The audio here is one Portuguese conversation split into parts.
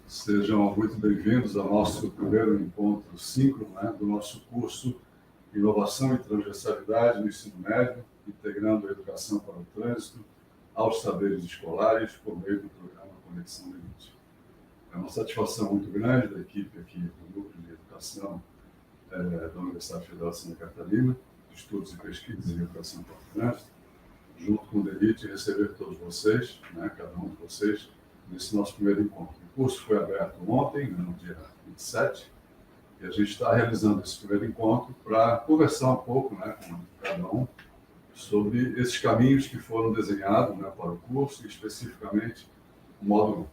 Sejam muito bem-vindos ao nosso primeiro encontro síncrono, do nosso curso Inovação e Transversalidade no Ensino Médio, integrando a educação para o trânsito aos saberes escolares por meio do programa Conexão DENIT. É uma satisfação muito grande da equipe aqui do Núcleo de Educação da Universidade Federal de Santa Catarina, de Estudos e Pesquisas em Educação para o Trânsito, junto com o DENIT, receber todos vocês, cada um de vocês, nesse nosso primeiro encontro. O curso foi aberto ontem, no dia 27, e a gente está realizando esse primeiro encontro para conversar um pouco com cada um sobre esses caminhos que foram desenhados para o curso, e especificamente o módulo 1.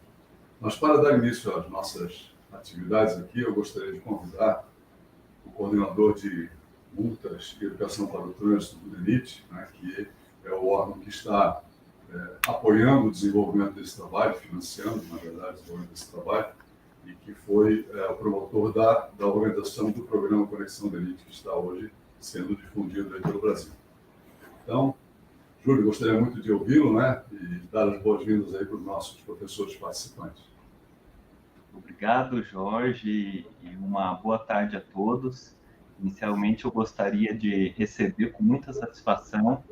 Mas, para dar início às nossas atividades aqui, eu gostaria de convidar o coordenador de multas e educação para o trânsito do DENIT, que é o órgão que está apoiando o desenvolvimento desse trabalho, financiando, na verdade, o desenvolvimento desse trabalho, e que foi o promotor da organização do programa Conexão DENIT, que está hoje sendo difundido aí pelo Brasil. Então, Júlio, gostaria muito de ouvi-lo, e dar as boas-vindas aí para os nossos professores participantes. Obrigado, Jorge, e uma boa tarde a todos. Inicialmente, eu gostaria de receber com muita satisfação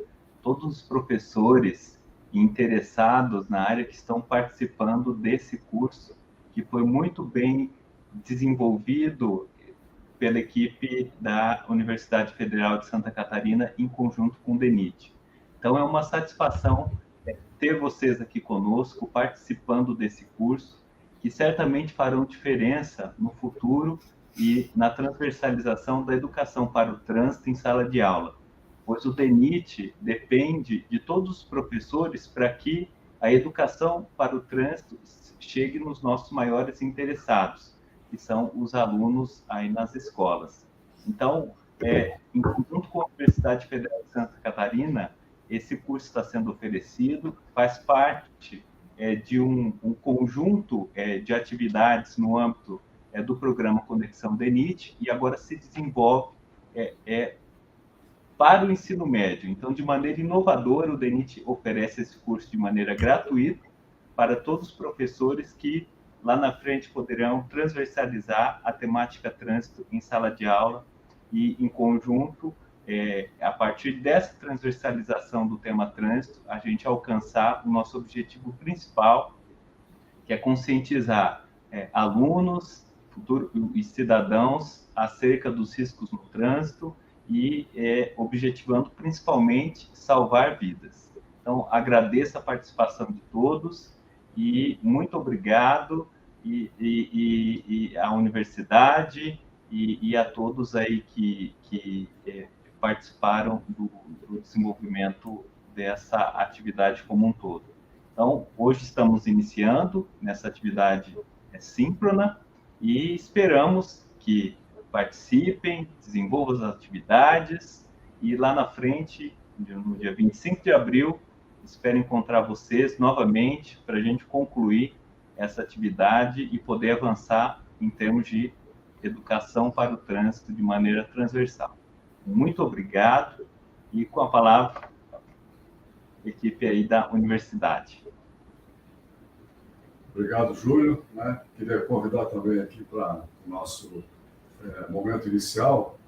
todos os professores interessados na área que estão participando desse curso, que foi muito bem desenvolvido pela equipe da Universidade Federal de Santa Catarina, em conjunto com o DENIT. Então, é uma satisfação ter vocês aqui conosco, participando desse curso, que certamente farão diferença no futuro e na transversalização da educação para o trânsito em sala de aula, pois o DENIT depende de todos os professores para que a educação para o trânsito chegue nos nossos maiores interessados, que são os alunos aí nas escolas. Então, em conjunto com a Universidade Federal de Santa Catarina, esse curso está sendo oferecido, faz parte de um conjunto de atividades no âmbito do programa Conexão DENIT, e agora se desenvolve para o ensino médio. Então, de maneira inovadora, o DENIT oferece esse curso de maneira gratuita para todos os professores que, lá na frente, poderão transversalizar a temática trânsito em sala de aula e, em conjunto, a partir dessa transversalização do tema trânsito, a gente alcançar o nosso objetivo principal, que é conscientizar alunos, futuros e cidadãos acerca dos riscos no trânsito e objetivando principalmente salvar vidas. Então, agradeço a participação de todos e muito obrigado e à universidade e a todos aí que participaram do desenvolvimento dessa atividade como um todo. Então, hoje estamos iniciando nessa atividade síncrona e esperamos que participem, desenvolvam as atividades e lá na frente, no dia 25 de abril, espero encontrar vocês novamente para a gente concluir essa atividade e poder avançar em termos de educação para o trânsito de maneira transversal. Muito obrigado e com a palavra, a equipe aí da universidade. Obrigado, Júlio. Queria convidar também aqui para o nosso momento inicial,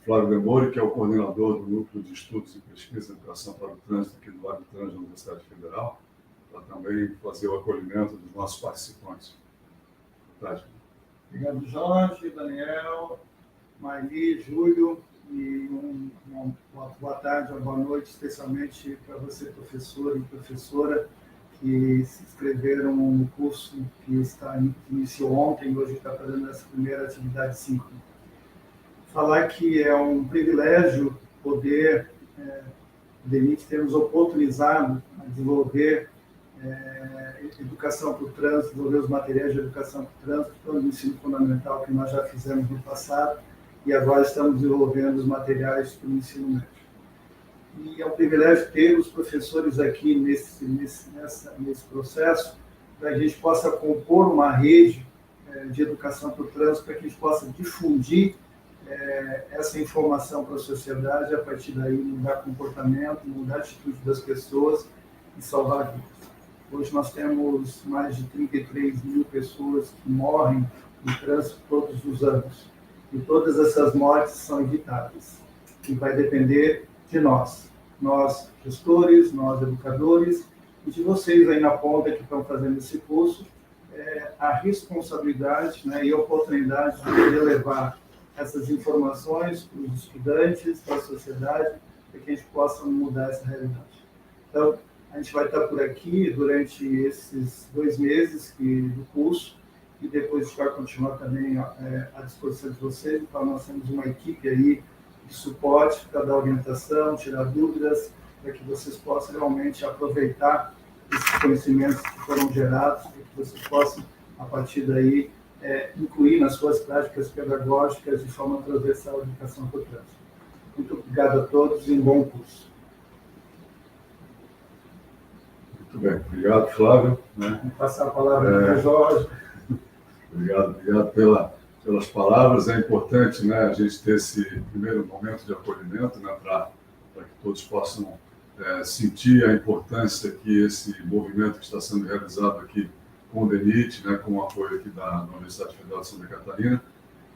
Flávio Demori, que é o coordenador do Núcleo de Estudos e Pesquisas em Educação para o Trânsito aqui do Trânsito da Universidade Federal, para também fazer o acolhimento dos nossos participantes. Boa tarde. Obrigado, Jorge, Daniel, Maili, Júlio, e uma boa tarde, uma boa noite, especialmente para você, professor e professora, que se inscreveram no curso que iniciou ontem e hoje está fazendo essa primeira atividade síncrona. Falar que é um privilégio poder, DENIT, ter nos oportunizado a desenvolver educação para o trânsito, desenvolver os materiais de educação para o trânsito, tanto no ensino fundamental, que nós já fizemos no passado, e agora estamos desenvolvendo os materiais para o ensino médio. E é um privilégio ter os professores aqui nesse processo, para que a gente possa compor uma rede de educação para o trânsito, para que a gente possa difundir essa informação para a sociedade, a partir daí mudar comportamento, mudar a atitude das pessoas e salvar vidas. Hoje nós temos mais de 33 mil pessoas que morrem no trânsito todos os anos. E todas essas mortes são evitáveis. E vai depender de nós, gestores, nós educadores, e de vocês aí na ponta que estão fazendo esse curso, a responsabilidade, né, e a oportunidade de poder levar essas informações para os estudantes, para a sociedade, para que a gente possa mudar essa realidade. Então, a gente vai estar por aqui durante esses 2 meses do curso, e depois a gente vai continuar também à disposição de vocês. Então, nós temos uma equipe aí de suporte para dar orientação, tirar dúvidas, para que vocês possam realmente aproveitar esses conhecimentos que foram gerados, para que vocês possam, a partir daí, incluir nas suas práticas pedagógicas de forma transversal a educação por trânsito. Muito obrigado a todos e um bom curso. Muito bem, obrigado, Flávio. Vou passar a palavra para o Jorge. Obrigado pelas palavras. É importante, né, a gente ter esse primeiro momento de acolhimento, né, para que todos possam sentir a importância que esse movimento que está sendo realizado aqui com o DENIT, né, com o apoio aqui da Universidade Federal de Santa Catarina,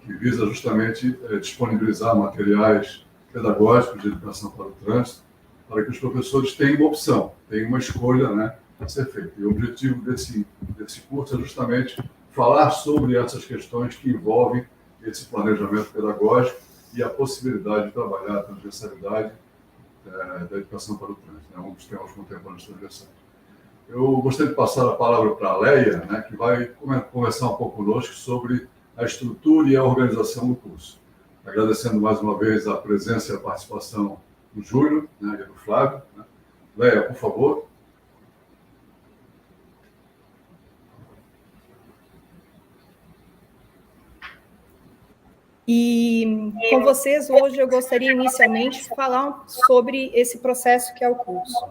que visa justamente disponibilizar materiais pedagógicos de educação para o trânsito, para que os professores tenham uma opção, tenham uma escolha, né, a ser feita. E o objetivo desse curso é justamente falar sobre essas questões que envolvem esse planejamento pedagógico e a possibilidade de trabalhar a transversalidade da educação para o trânsito, né, um dos temas contemporâneos transversais. Eu gostaria de passar a palavra para a Leia, né, que vai conversar um pouco conosco sobre a estrutura e a organização do curso. Agradecendo mais uma vez a presença e a participação do Júlio, né, e do Flávio. Né. Leia, por favor. E com vocês hoje eu gostaria inicialmente de falar sobre esse processo que é o curso.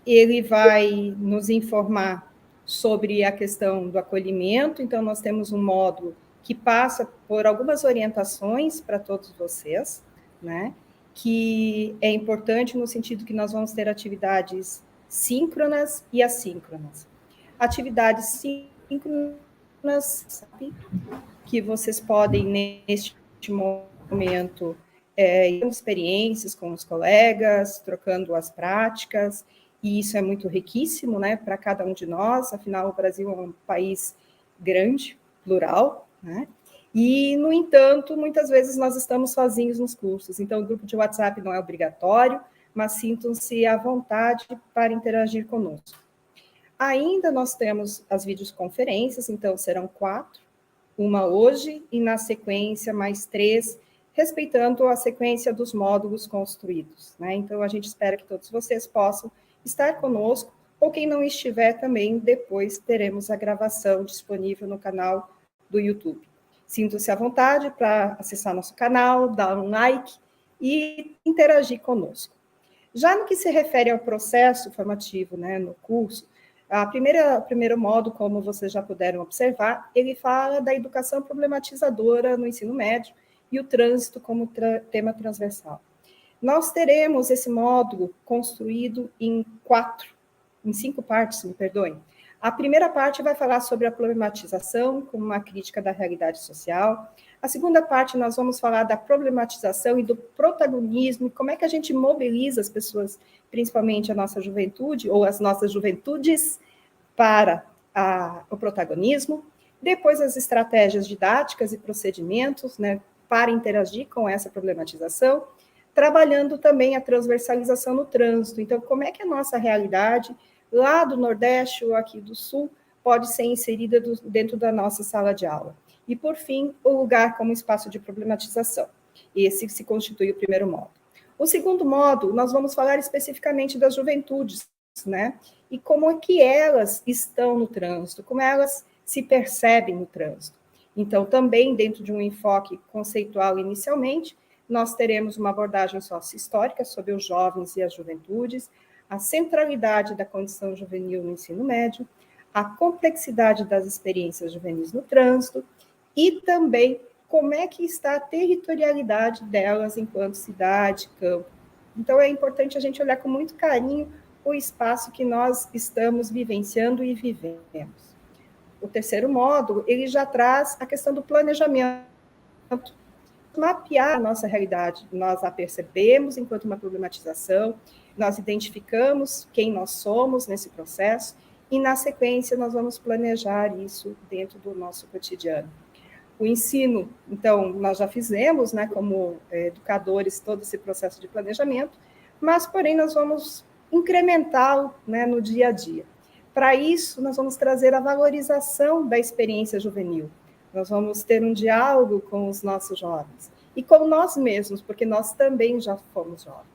Ele vai nos informar sobre a questão do acolhimento, então nós temos um módulo que passa por algumas orientações para todos vocês, né? Que é importante no sentido que nós vamos ter atividades síncronas e assíncronas. Atividades síncronas, sabe? Que vocês podem, neste momento, ter experiências com os colegas, trocando as práticas, e isso é muito riquíssimo, né, para cada um de nós, afinal, o Brasil é um país grande, plural, né, e, no entanto, muitas vezes nós estamos sozinhos nos cursos, então o grupo de WhatsApp não é obrigatório, mas sintam-se à vontade para interagir conosco. Ainda nós temos as videoconferências, então serão 4, uma hoje e, na sequência, mais 3, respeitando a sequência dos módulos construídos, né? Então, a gente espera que todos vocês possam estar conosco, ou quem não estiver também, depois teremos a gravação disponível no canal do YouTube. Sintam-se à vontade para acessar nosso canal, dar um like e interagir conosco. Já no que se refere ao processo formativo, né, no curso, o primeiro módulo, como vocês já puderam observar, ele fala da educação problematizadora no ensino médio e o trânsito como tema transversal. Nós teremos esse módulo construído em 5 partes, me perdoem. A primeira parte vai falar sobre a problematização como uma crítica da realidade social. A segunda parte nós vamos falar da problematização e do protagonismo, como é que a gente mobiliza as pessoas, principalmente a nossa juventude, ou as nossas juventudes, para o protagonismo. Depois as estratégias didáticas e procedimentos, né, para interagir com essa problematização, trabalhando também a transversalização no trânsito. Então, como é que a nossa realidade, lá do Nordeste ou aqui do Sul, pode ser inserida dentro da nossa sala de aula. E, por fim, o lugar como espaço de problematização. Esse se constitui o primeiro módulo. O segundo módulo, nós vamos falar especificamente das juventudes, né? E como é que elas estão no trânsito, como elas se percebem no trânsito. Então, também dentro de um enfoque conceitual inicialmente, nós teremos uma abordagem sócio-histórica sobre os jovens e as juventudes, a centralidade da condição juvenil no ensino médio, a complexidade das experiências juvenis no trânsito e também como é que está a territorialidade delas enquanto cidade, campo. Então, é importante a gente olhar com muito carinho o espaço que nós estamos vivenciando e vivemos. O terceiro módulo, ele já traz a questão do planejamento, mapear a nossa realidade. Nós a percebemos enquanto uma problematização, nós identificamos quem nós somos nesse processo e, na sequência, nós vamos planejar isso dentro do nosso cotidiano. O ensino, então, nós já fizemos, né, como educadores, todo esse processo de planejamento, mas, porém, nós vamos incrementá-lo, né, no dia a dia. Para isso, nós vamos trazer a valorização da experiência juvenil. Nós vamos ter um diálogo com os nossos jovens e com nós mesmos, porque nós também já fomos jovens.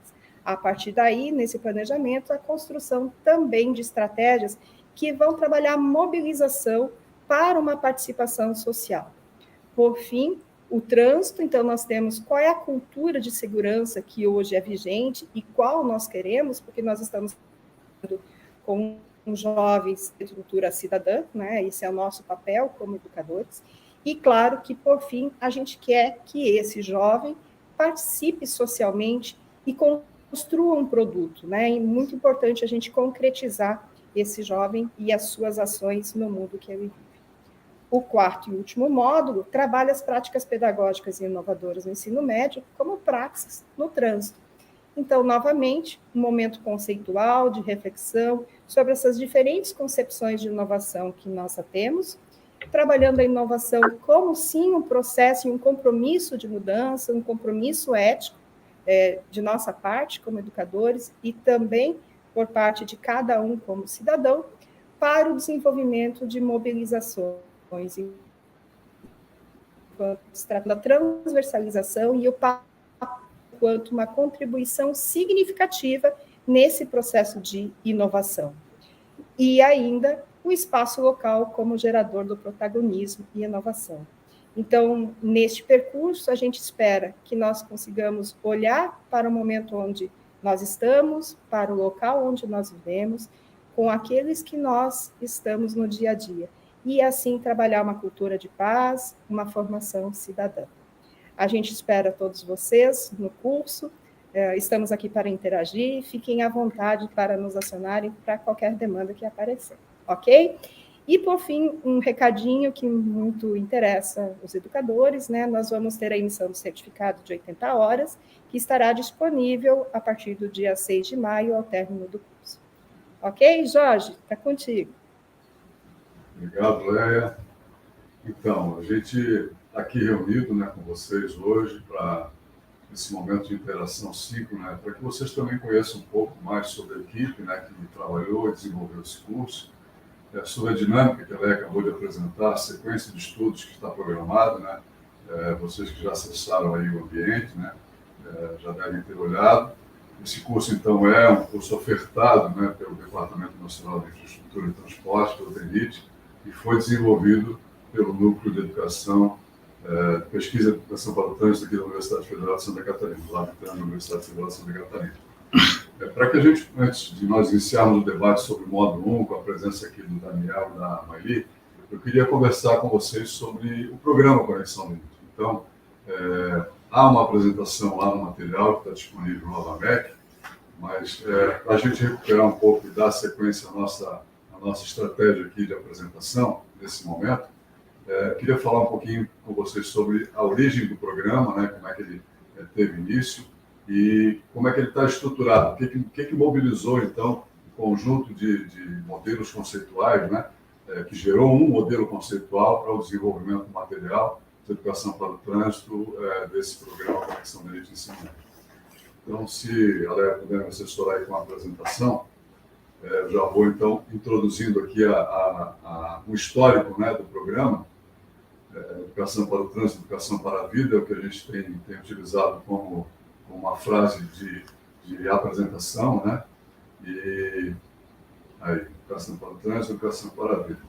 A partir daí, nesse planejamento, a construção também de estratégias que vão trabalhar a mobilização para uma participação social. Por fim, o trânsito, então nós temos qual é a cultura de segurança que hoje é vigente e qual nós queremos, porque nós estamos com jovens de cultura cidadã, né? Esse é o nosso papel como educadores. E, claro, que, por fim, a gente quer que esse jovem participe socialmente e construa um produto, né? E muito importante a gente concretizar esse jovem e as suas ações no mundo que ele vive. O quarto e último módulo trabalha as práticas pedagógicas e inovadoras no ensino médio como praxis no trânsito. Então, novamente, um momento conceitual de reflexão sobre essas diferentes concepções de inovação que nós temos, trabalhando a inovação como, sim, um processo e um compromisso de mudança, um compromisso ético de nossa parte como educadores e também por parte de cada um como cidadão para o desenvolvimento de mobilizações se trata da transversalização e o quanto uma contribuição significativa nesse processo de inovação. E ainda o espaço local como gerador do protagonismo e inovação. Então, neste percurso, a gente espera que nós consigamos olhar para o momento onde nós estamos, para o local onde nós vivemos, com aqueles que nós estamos no dia a dia, e assim trabalhar uma cultura de paz, uma formação cidadã. A gente espera todos vocês no curso, estamos aqui para interagir, fiquem à vontade para nos acionarem para qualquer demanda que aparecer, ok? E, por fim, um recadinho que muito interessa os educadores, né? Nós vamos ter a emissão do certificado de 80 horas, que estará disponível a partir do dia 6 de maio, ao término do curso. Ok, Jorge? Está contigo. Obrigado, Léia. Então, a gente está aqui reunido, né, com vocês hoje para esse momento de interação síncrona, né, para que vocês também conheçam um pouco mais sobre a equipe, né, que trabalhou e desenvolveu esse curso, sobre a dinâmica que a Léia acabou de apresentar, a sequência de estudos que está programada, né, vocês que já acessaram aí o ambiente, né, já devem ter olhado. Esse curso, então, é um curso ofertado, né, pelo Departamento Nacional de Infraestrutura e Transporte, pelo DENIT, e foi desenvolvido pelo Núcleo de Educação, Pesquisa e Educação para o Trânsito aqui da Universidade Federal de Santa Catarina, lá da Universidade Federal de Santa Catarina. Para que a gente, antes de nós iniciarmos o debate sobre o módulo 1, com a presença aqui do Daniel e da Maili, eu queria conversar com vocês sobre o programa Conexão DENIT. Então, há uma apresentação lá no material que está disponível no AVAMEC, mas para a gente recuperar um pouco e dar sequência à nossa estratégia aqui de apresentação, nesse momento, queria falar um pouquinho com vocês sobre a origem do programa, né, como é que ele teve início e como é que ele está estruturado, o que mobilizou, então, um conjunto de modelos conceituais, né, que gerou um modelo conceitual para o desenvolvimento material de educação para o trânsito desse programa Conexão DENIT de Ensino Médio. Então, se a Léa puder me assessorar aí com a apresentação, eu já vou, então, introduzindo aqui o histórico, né, do programa, Educação para o Trânsito, Educação para a Vida, é o que a gente tem utilizado como uma frase de apresentação, né? E aí, Educação para o Trânsito, Educação para a Vida.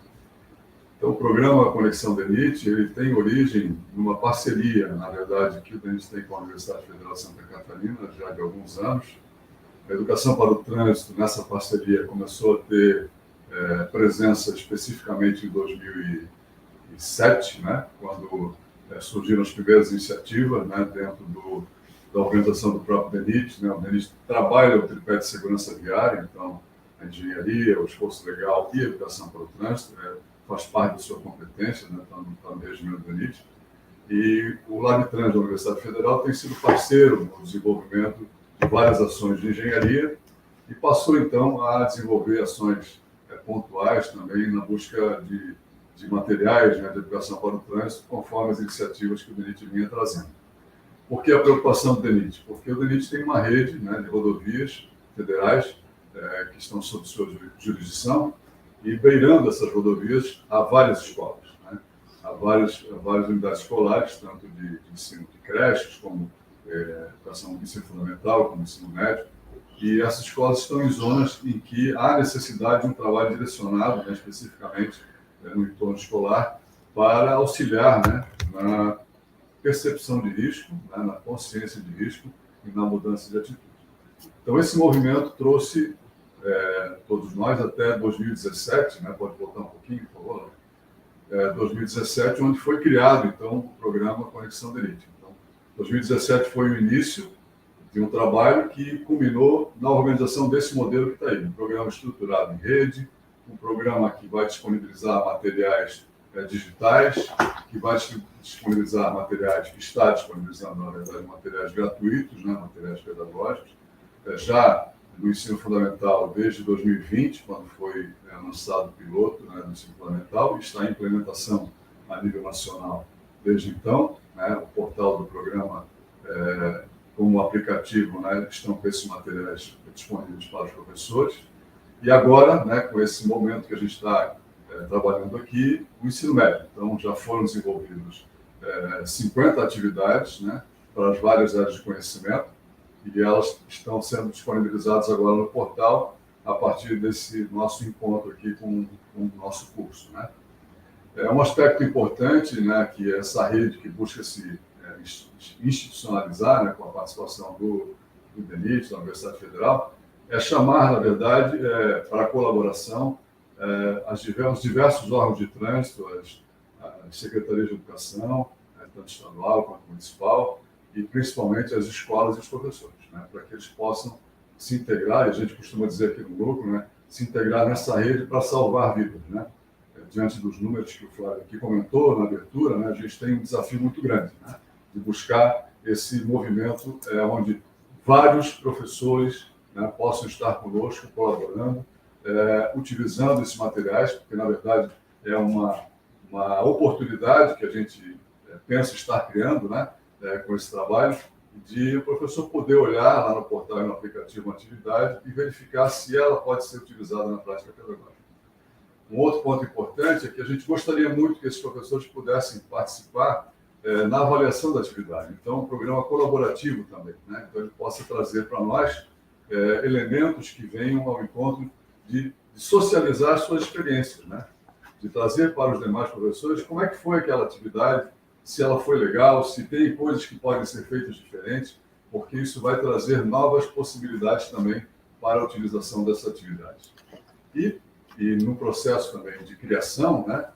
Então, o programa Conexão DENIT, ele tem origem numa parceria, na verdade, que o DENIT tem com a Universidade Federal de Santa Catarina, já de alguns anos. A Educação para o Trânsito, nessa parceria, começou a ter presença especificamente em 2007, né, quando surgiram as primeiras iniciativas, né, dentro da organização do próprio DENIT. Né, o DENIT trabalha o tripé de segurança viária, então a engenharia, o esforço legal e a educação para o trânsito, faz parte da sua competência, né, está no regimento do DENIT. E o Labtrans da Universidade Federal tem sido parceiro no desenvolvimento de várias ações de engenharia e passou, então, a desenvolver ações pontuais também na busca de materiais, né, de educação para o trânsito, conforme as iniciativas que o DENIT vinha trazendo. Por que a preocupação do DENIT? Porque o DENIT tem uma rede, né, de rodovias federais que estão sob sua jurisdição e, beirando essas rodovias, há várias escolas. Há várias unidades escolares, tanto de ensino de creches, como educação de ensino fundamental, como ensino médio, e essas escolas estão em zonas em que há necessidade de um trabalho direcionado, né, especificamente no entorno escolar, para auxiliar, né, na percepção de risco, né, na consciência de risco e na mudança de atitude. Então, esse movimento trouxe todos nós até 2017, né, pode voltar um pouquinho, por favor, 2017, onde foi criado, então, o programa Conexão DENIT. Então, 2017 foi o início de um trabalho que culminou na organização desse modelo que está aí, um programa estruturado em rede, um programa que vai disponibilizar materiais digitais, que vai disponibilizar materiais, que está disponibilizando, na verdade, materiais gratuitos, né, materiais pedagógicos, já no ensino fundamental desde 2020, quando foi lançado o piloto, né, do ensino fundamental, e está em implementação a nível nacional desde então. Né, o portal do programa, como aplicativo, né, estão com esses materiais disponíveis para os professores. E agora, né, com esse momento que a gente está trabalhando aqui, o ensino médio. Então, já foram desenvolvidos 50 atividades, né, para as várias áreas de conhecimento, e elas estão sendo disponibilizadas agora no portal a partir desse nosso encontro aqui com o nosso curso. Né? Um aspecto importante, né, que é essa rede que busca se institucionalizar, né, com a participação do DENIT, da Universidade Federal, é chamar, na verdade, para a colaboração os diversos órgãos de trânsito, as secretarias de educação, tanto estadual quanto municipal, e principalmente as escolas e os professores, né, para que eles possam se integrar, e a gente costuma dizer aqui no grupo, né, se integrar nessa rede para salvar vidas. Né? Diante dos números que o Flávio aqui comentou na abertura, né, a gente tem um desafio muito grande, né, de buscar esse movimento onde vários professores, né, possam estar conosco, colaborando, utilizando esses materiais, porque, na verdade, é uma oportunidade que a gente pensa estar criando, né, com esse trabalho, de o professor poder olhar lá no portal e no aplicativo uma atividade e verificar se ela pode ser utilizada na prática pedagógica. Um outro ponto importante é que a gente gostaria muito que esses professores pudessem participar na avaliação da atividade. Então, um programa colaborativo também, né? Então, ele possa trazer para nós elementos que venham ao encontro de socializar as suas experiências, né? De trazer para os demais professores como é que foi aquela atividade, se ela foi legal, se tem coisas que podem ser feitas diferentes, porque isso vai trazer novas possibilidades também para a utilização dessa atividade. E no processo também de criação, né,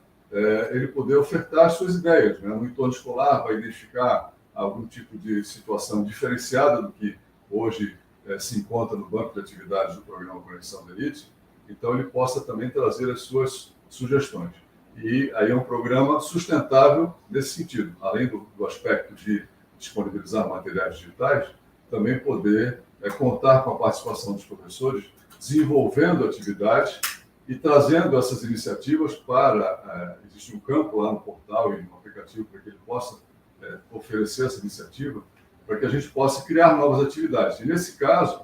ele poder ofertar as suas ideias. Né? No entorno escolar, vai identificar algum tipo de situação diferenciada do que hoje se encontra no banco de atividades do programa Conexão DENIT, então ele possa também trazer as suas sugestões. E aí é um programa sustentável nesse sentido, além do aspecto de disponibilizar materiais digitais, também poder contar com a participação dos professores, desenvolvendo atividades e trazendo essas iniciativas para... existe um campo lá no portal e no aplicativo para que ele possa oferecer essa iniciativa, para que a gente possa criar novas atividades. E, nesse caso,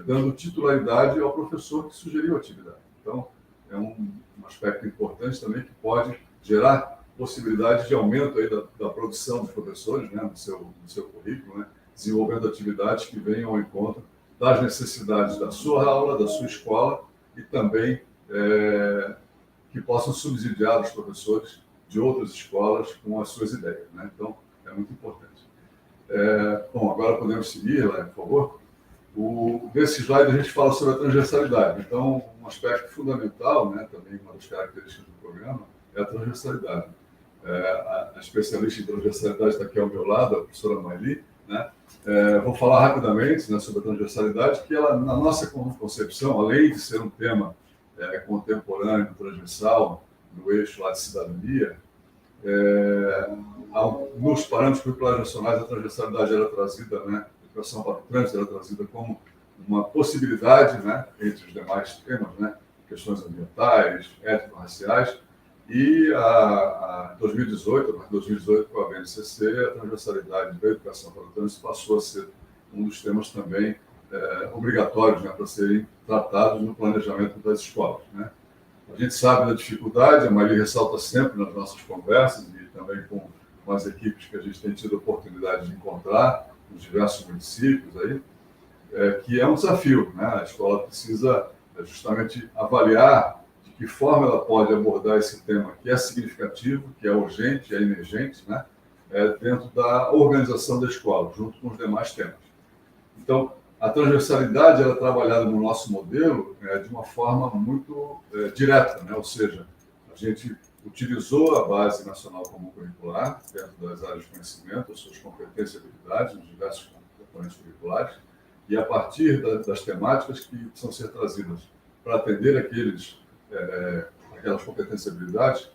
dando titularidade ao professor que sugeriu a atividade. Então, é um aspecto importante também que pode gerar possibilidade de aumento aí da produção dos professores, né, no seu currículo, né, desenvolvendo atividades que venham ao encontro das necessidades da sua aula, da sua escola e também que possam subsidiar os professores de outras escolas com as suas ideias. Né? Então, é muito importante. Bom, agora podemos seguir, lá, por favor. Nesse slide a gente fala sobre a transversalidade. Então, um aspecto fundamental, né, também uma das características do programa, é a transversalidade. A especialista em transversalidade está aqui ao meu lado, a professora Maili, né? Vou falar rapidamente, né, sobre a transversalidade, que ela, na nossa concepção, além de ser um tema contemporâneo, transversal, no eixo lá de cidadania, nos parâmetros curriculares nacionais, a transversalidade era trazida, né, a educação para o trânsito era trazida como uma possibilidade, né, entre os demais temas, né, questões ambientais, étnico-raciais, e em 2018, com a BNCC, a transversalidade da educação para o trânsito passou a ser um dos temas também obrigatórios, né, para serem tratados no planejamento das escolas, né. A gente sabe da dificuldade, a Maria ressalta sempre nas nossas conversas e também com as equipes que a gente tem tido a oportunidade de encontrar nos diversos municípios aí, que é um desafio, né? A escola precisa justamente avaliar de que forma ela pode abordar esse tema que é significativo, que é urgente, é emergente, né? Dentro da organização da escola, junto com os demais temas. Então, a transversalidade ela é trabalhada no nosso modelo de uma forma muito direta, né? Ou seja, a gente utilizou a Base Nacional Comum Curricular dentro das áreas de conhecimento, as suas competências e habilidades, nos diversos componentes curriculares, e a partir das temáticas que precisam ser trazidas para atender aquelas competências e habilidades,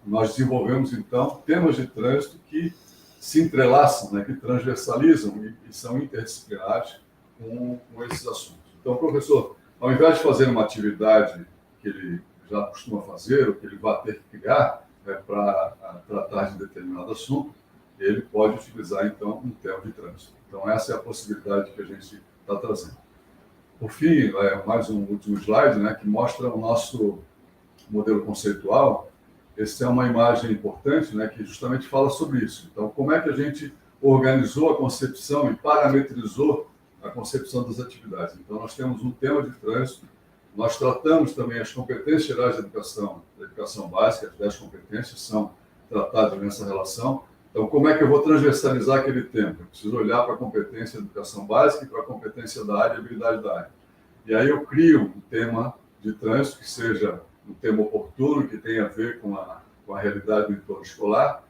nós desenvolvemos, então, temas de trânsito que se entrelaçam, né, que transversalizam e são interdisciplinares com esses assuntos. Então, o professor, ao invés de fazer uma atividade que ele já costuma fazer, ou que ele vai ter que criar para tratar de determinado assunto, ele pode utilizar, então, um tema de trânsito. Então, essa é a possibilidade que a gente está trazendo. Por fim, mais um último slide, né, que mostra o nosso modelo conceitual. Essa é uma imagem importante, né, que justamente fala sobre isso. Então, como é que a gente organizou a concepção e parametrizou a concepção das atividades? Então, nós temos um tema de trânsito, nós tratamos também as competências gerais da educação básica, as 10 competências são tratadas nessa relação. Então, como é que eu vou transversalizar aquele tema? Eu preciso olhar para a competência da educação básica e para a competência da área e habilidade da área. E aí eu crio um tema de trânsito que seja um tema oportuno, que tenha a ver com a realidade do entorno escolar,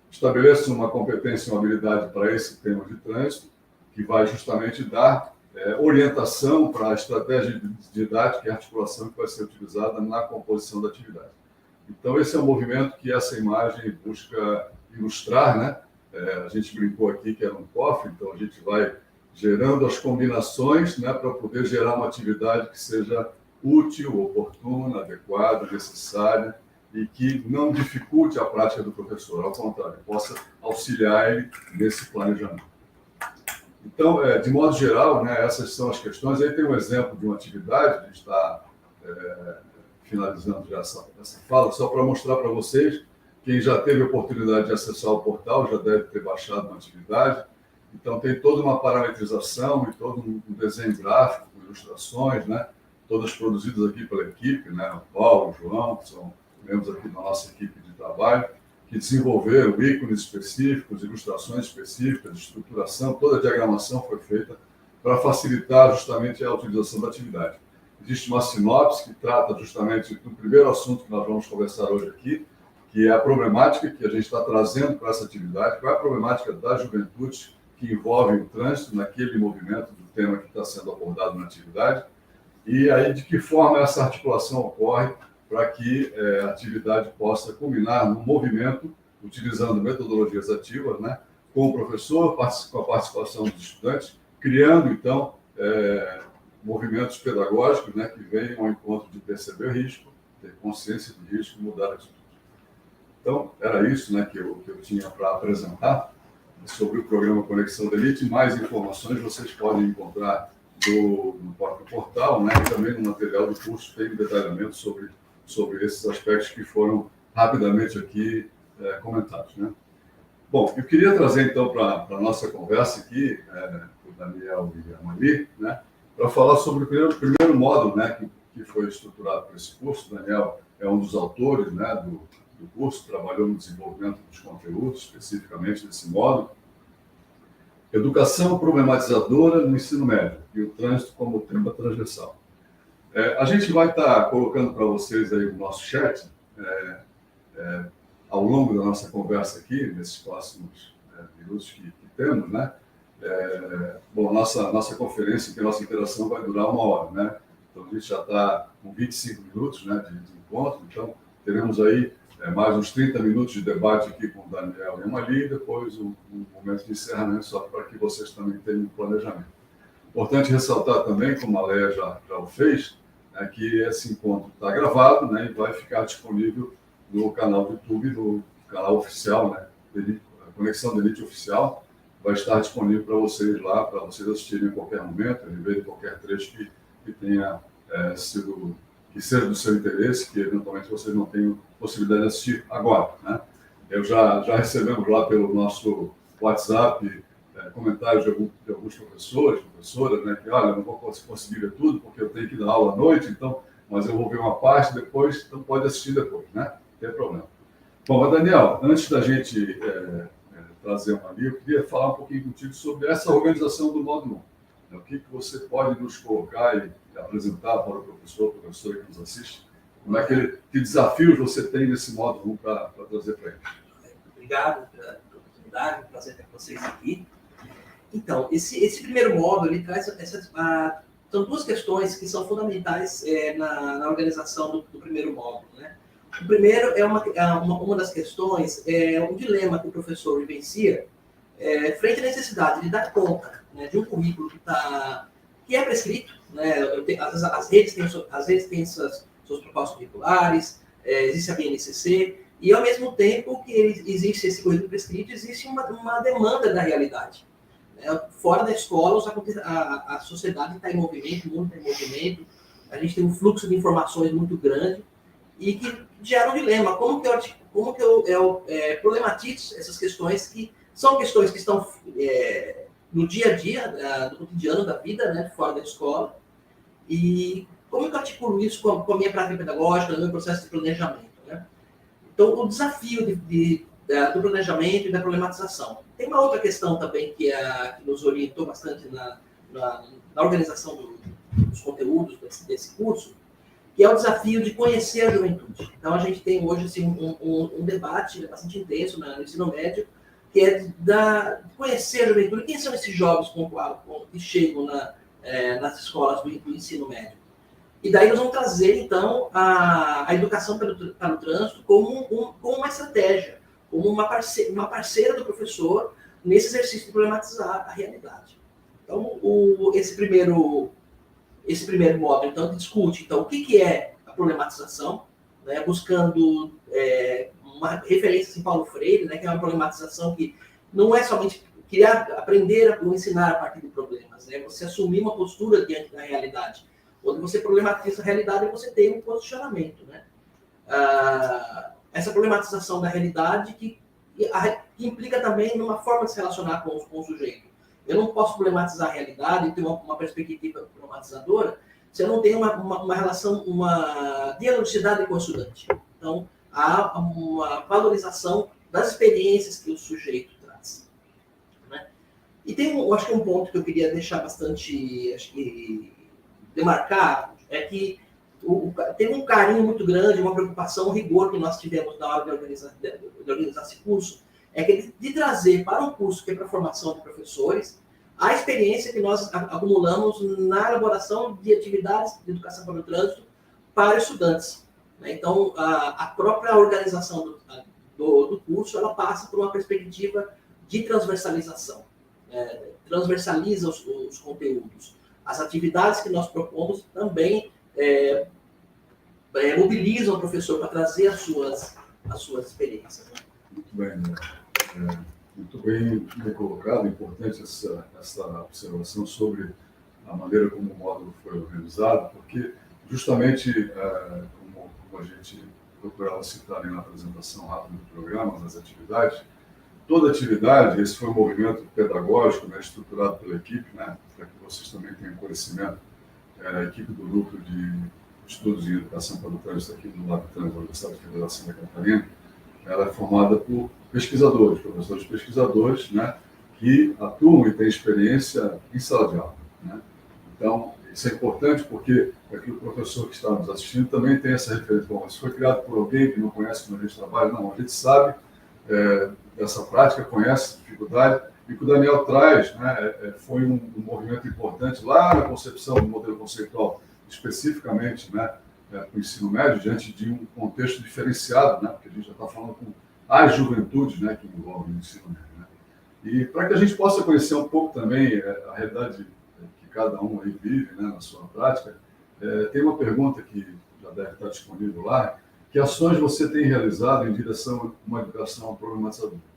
estabeleço uma competência e uma habilidade para esse tema de trânsito, que vai justamente dar orientação para a estratégia didática e articulação que vai ser utilizada na composição da atividade. Então, esse é um movimento que essa imagem busca ilustrar, né? A gente brincou aqui que era um cofre, então a gente vai gerando as combinações, né, para poder gerar uma atividade que seja útil, oportuna, adequada, necessária e que não dificulte a prática do professor, ao contrário, possa auxiliar ele nesse planejamento. Então, de modo geral, né, essas são as questões. Aí tem um exemplo de uma atividade, a gente está finalizando já essa fala, só para mostrar para vocês. Quem já teve a oportunidade de acessar o portal já deve ter baixado uma atividade. Então, tem toda uma parametrização e todo um desenho gráfico, ilustrações, né? Todas produzidas aqui pela equipe, né? O Paulo, o João, que são membros aqui da nossa equipe de trabalho, que desenvolveram ícones específicos, ilustrações específicas, estruturação, toda a diagramação foi feita para facilitar justamente a utilização da atividade. Existe uma sinopse que trata justamente do primeiro assunto que nós vamos conversar hoje aqui, que é a problemática que a gente está trazendo para essa atividade, qual é a problemática das juventudes que envolvem o trânsito naquele movimento do tema que está sendo abordado na atividade, e aí de que forma essa articulação ocorre para que a atividade possa culminar no movimento, utilizando metodologias ativas, né, com o professor, com a participação dos estudantes, criando, então, movimentos pedagógicos, né, que venham ao encontro de perceber risco, ter consciência de risco e mudar a atitude. Então, era isso, né, que eu tinha para apresentar sobre o programa Conexão da Elite. Mais informações vocês podem encontrar no próprio portal, né, e também no material do curso tem detalhamento sobre esses aspectos que foram rapidamente aqui comentados, né? Bom, eu queria trazer, então, para a nossa conversa aqui, o Daniel e a Mali, né, para falar sobre o primeiro módulo, né, que foi estruturado para esse curso. O Daniel é um dos autores, né, do curso, trabalhou no desenvolvimento dos conteúdos, especificamente desse módulo. Educação problematizadora no ensino médio e o trânsito como tema transversal. A gente vai estar colocando para vocês aí o nosso chat ao longo da nossa conversa aqui, nesses próximos minutos que temos, né? Bom, nossa conferência, que a nossa interação vai durar 1 hora, né? Então, a gente já está com 25 minutos, né, de encontro, então teremos aí mais uns 30 minutos de debate aqui com o Daniel e a Mali, e depois um momento de encerramento, só para que vocês também tenham um planejamento. Importante ressaltar também, como a Léa já o fez, que esse encontro está gravado, né, e vai ficar disponível no canal do YouTube, no canal oficial, né, Conexão DENIT Oficial, vai estar disponível para vocês lá, para vocês assistirem a qualquer momento, rever qualquer trecho que tenha que seja do seu interesse, que eventualmente vocês não tenham possibilidade de assistir agora, né? Já recebemos lá pelo nosso WhatsApp comentários de alguns professoras, né, que, olha, não vou conseguir ver tudo, porque eu tenho que dar aula à noite, então, mas eu vou ver uma parte depois, então pode assistir depois, né? Não tem problema. Bom, mas Daniel, antes da gente trazer uma ali, eu queria falar um pouquinho contigo sobre essa organização do módulo 1. O que você pode nos colocar e apresentar para o professora que nos assiste? Como é que desafios você tem nesse módulo 1 para trazer para ele? Obrigado pela oportunidade, um prazer ter vocês aqui. Então, esse primeiro módulo, ele traz são 2 questões que são fundamentais na organização do primeiro módulo, né? O primeiro é uma das questões, um dilema que o professor vivencia frente à necessidade de dar conta, né, de um currículo que é prescrito, né? As redes têm seus propostas curriculares, existe a BNCC, e ao mesmo tempo que existe esse currículo prescrito, existe uma demanda da realidade. Fora da escola, a sociedade está em movimento, o mundo está em movimento, a gente tem um fluxo de informações muito grande e que gera um dilema. Como que eu problematizo essas questões que são questões que estão no dia a dia, do cotidiano da vida, né, fora da escola, e como eu articulo isso com a minha prática pedagógica, no meu processo de planejamento, né? Então, o desafio do planejamento e da problematização. Tem uma outra questão também que nos orientou bastante na organização dos conteúdos desse curso, que é o desafio de conhecer a juventude. Então, a gente tem hoje assim, um debate bastante intenso no ensino médio, que é de conhecer a juventude. Quem são esses jovens que chegam nas escolas do ensino médio? E daí nós vamos trazer, então, a educação para o trânsito como uma estratégia, como uma parceira do professor nesse exercício de problematizar a realidade. Então, esse primeiro módulo, então, discute então, o que é a problematização, né, buscando uma referência em Paulo Freire, né, que é uma problematização que não é somente aprender ou ensinar a partir de problemas, né, você assumir uma postura diante da realidade. Quando você problematiza a realidade, você tem um posicionamento, né? Essa problematização da realidade que implica também numa forma de se relacionar com o sujeito. Eu não posso problematizar a realidade e ter uma perspectiva problematizadora se eu não tenho uma relação, uma dialogicidade com o estudante. Então, há uma valorização das experiências que o sujeito traz, né? E eu acho que um ponto que eu queria deixar bastante, demarcar, é que tem um carinho muito grande, uma preocupação, um rigor que nós tivemos na hora de organizar esse curso, de trazer para um curso que é para a formação de professores, a experiência que nós acumulamos na elaboração de atividades de educação para o trânsito para estudantes. Então, a própria organização do curso, ela passa por uma perspectiva de transversalização, transversaliza os conteúdos. As atividades que nós propomos também mobilizam o professor para trazer as suas experiências. Muito bem, né? Muito bem colocado, importante essa observação sobre a maneira como o módulo foi organizado, porque justamente, como a gente procurava citar ali na apresentação rápida do programa, nas atividades, toda atividade, esse foi um movimento pedagógico, né, estruturado pela equipe, né, para que vocês também tenham conhecimento, a equipe do Núcleo de Estudos em Educação para o Trânsito aqui do Labitrans, da Universidade Federal de Santa Catarina, ela é formada por pesquisadores, professores pesquisadores, né, que atuam e têm experiência em sala de aula, né? Então, isso é importante porque aqui o professor que está nos assistindo também tem essa referência. Bom, isso foi criado por alguém que não conhece como a gente trabalha. Não, a gente sabe dessa prática, conhece a dificuldade, e o que o Daniel traz, né, foi um movimento importante lá na concepção do modelo conceitual, especificamente, né, para o ensino médio, diante de um contexto diferenciado, né, porque a gente já está falando com as juventudes, né, que envolvem o ensino médio. Né. E para que a gente possa conhecer um pouco também a realidade que cada um aí vive, né, na sua prática, tem uma pergunta que já deve estar disponível lá: que ações você tem realizado em direção a uma educação problematizadora?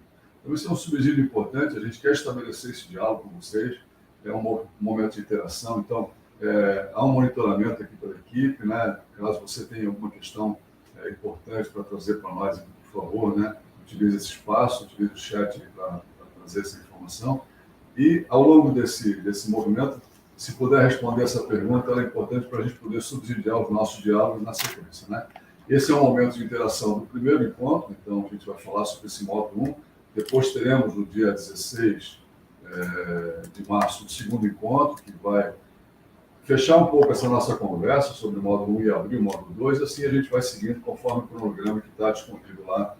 Então, isso é um subsídio importante, a gente quer estabelecer esse diálogo com vocês, é um momento de interação, então, há um monitoramento aqui pela equipe, né? Caso você tenha alguma questão importante para trazer para nós, por favor, né? Utilize esse espaço, utilize o chat para trazer essa informação. E, ao longo desse movimento, se puder responder essa pergunta, ela é importante para a gente poder subsidiar os nossos diálogos na sequência, né? Esse é um momento de interação do primeiro encontro, então a gente vai falar sobre esse módulo 1. Depois teremos, no dia 16 de março, o segundo encontro, que vai fechar um pouco essa nossa conversa sobre o módulo 1 e abrir o módulo 2. Assim a gente vai seguindo conforme o cronograma que está disponível lá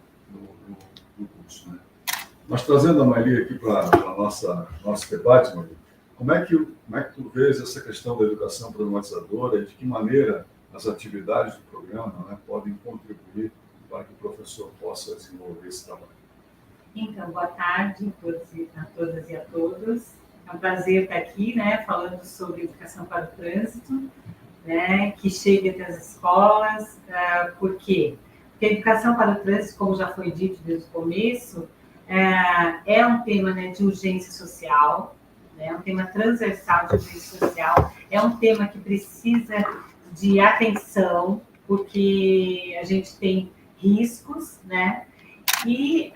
no curso, né? Mas trazendo a Maili aqui para nosso debate, Maili, como é que tu vês essa questão da educação problematizadora e de que maneira as atividades do programa, né, podem contribuir para que o professor possa desenvolver esse trabalho? Então, boa tarde a todas e a todos. É um prazer estar aqui, né, falando sobre educação para o trânsito, né, que chegue até as escolas. Por quê? Porque a educação para o trânsito, como já foi dito desde o começo, é um tema, né, de urgência social, né, é um tema transversal de urgência social, é um tema que precisa de atenção, porque a gente tem riscos, né? E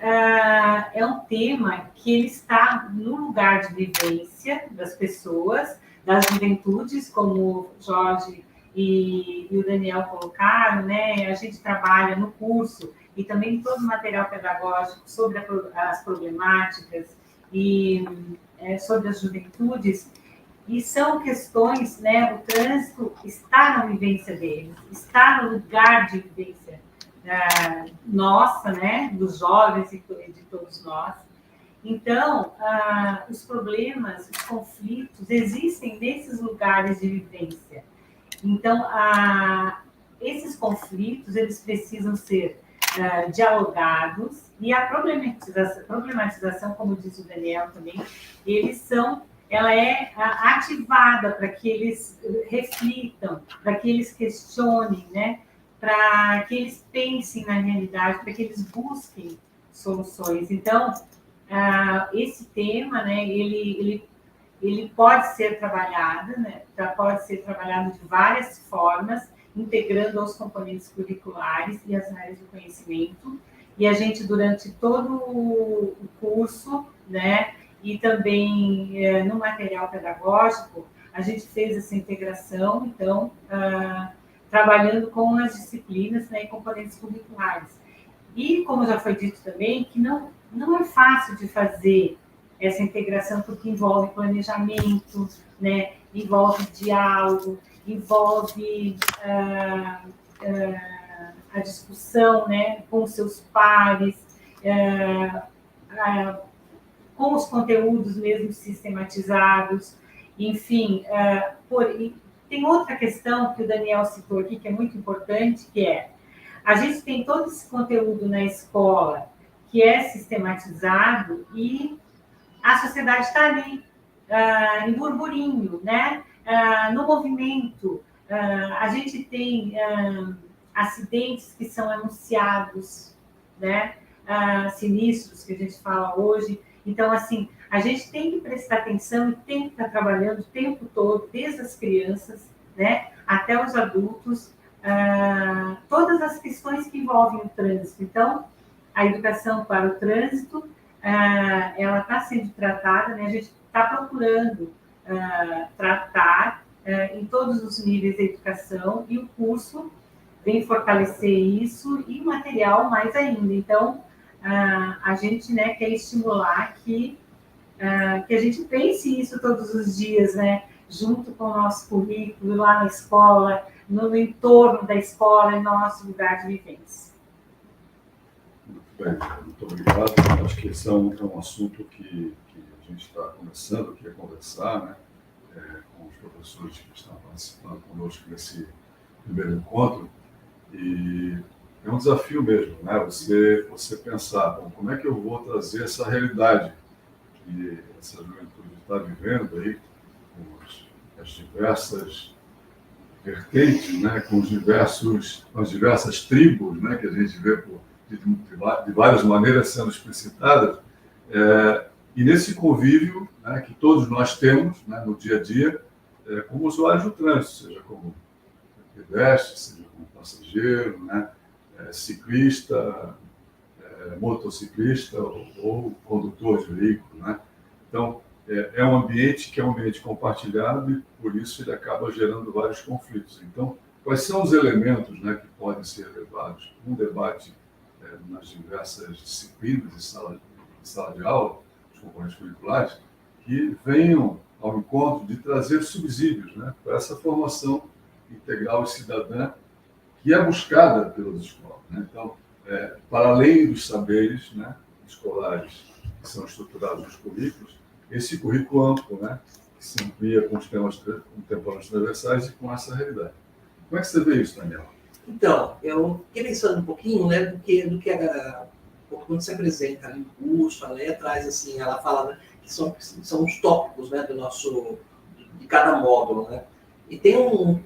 é um tema que ele está no lugar de vivência das pessoas, das juventudes, como o Jorge e o Daniel colocaram, né? A gente trabalha no curso e também todo o material pedagógico sobre as problemáticas e sobre as juventudes. E são questões, né? O trânsito está na vivência deles, está no lugar de vivência nossa, né? Dos jovens e de todos nós. Então, os problemas, os conflitos existem nesses lugares de vivência. Então, esses conflitos, eles precisam ser dialogados, e a problematização, como diz o Daniel também, ela é ativada para que eles reflitam, para que eles questionem, né? Para que eles pensem na realidade, para que eles busquem soluções. Então, esse tema, né, ele pode ser trabalhado, né, pode ser trabalhado de várias formas, integrando aos componentes curriculares e as áreas do conhecimento. E a gente, durante todo o curso, né, e também no material pedagógico, a gente fez essa integração, então, trabalhando com as disciplinas, né, e componentes curriculares. E, como já foi dito também, que não é fácil de fazer essa integração, porque envolve planejamento, né, envolve diálogo, envolve a discussão, né, com os seus pares, com os conteúdos mesmo sistematizados, enfim. Tem outra questão que o Daniel citou aqui, que é muito importante, que a gente tem todo esse conteúdo na escola que é sistematizado e a sociedade está ali, em burburinho, né? No movimento. A gente tem acidentes que são anunciados, né? Sinistros, que a gente fala hoje. Então, assim, a gente tem que prestar atenção e tem que estar trabalhando o tempo todo, desde as crianças, né, até os adultos, todas as questões que envolvem o trânsito. Então, a educação para o trânsito, ela está sendo tratada, né, a gente está procurando tratar em todos os níveis da educação, e o curso vem fortalecer isso, e o material mais ainda. Então, a gente, né, quer estimular que a gente pense isso todos os dias, né, junto com o nosso currículo, lá na escola, no entorno da escola, em nosso lugar de vivência. Bem, muito obrigado. Acho que esse é um assunto que a gente está começando aqui a conversar, né, com os professores que estão participando conosco nesse primeiro encontro. E é um desafio mesmo, né? Você pensar, bom, como é que eu vou trazer essa realidade que essa juventude está vivendo aí, com as diversas vertentes, né? Com as diversas tribos, né? Que a gente vê de várias maneiras sendo explicitadas, e nesse convívio, né, que todos nós temos, né, no dia a dia, como usuários do trânsito, seja como pedestre, seja como passageiro, né, ciclista, motociclista ou condutor de veículo, né? Então, é um ambiente que é um ambiente compartilhado e, por isso, ele acaba gerando vários conflitos. Então, quais são os elementos, né, que podem ser levados num debate nas diversas disciplinas de sala de aula, os componentes curriculares, que venham ao encontro de trazer subsídios, né, para essa formação integral e cidadã que é buscada pelas escolas, né? Então, para além dos saberes, né, escolares que são estruturados nos currículos, esse currículo amplo, né, que se amplia com os temas contemporâneos transversais e com essa realidade. Como é que você vê isso, Daniel? Então, eu fiquei pensando um pouquinho, né, quando se apresenta ali no curso, ela traz assim, ela fala, né, que são os tópicos, né, de cada módulo, né? E tem um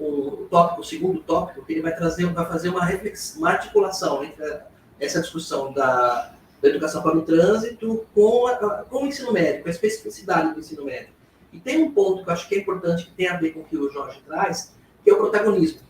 tópico, o segundo tópico, que ele vai fazer uma reflexão, uma articulação entre essa discussão da educação para o trânsito com o ensino médio, com a especificidade do ensino médio. E tem um ponto que eu acho que é importante, que tem a ver com o que o Jorge traz, que é o protagonismo,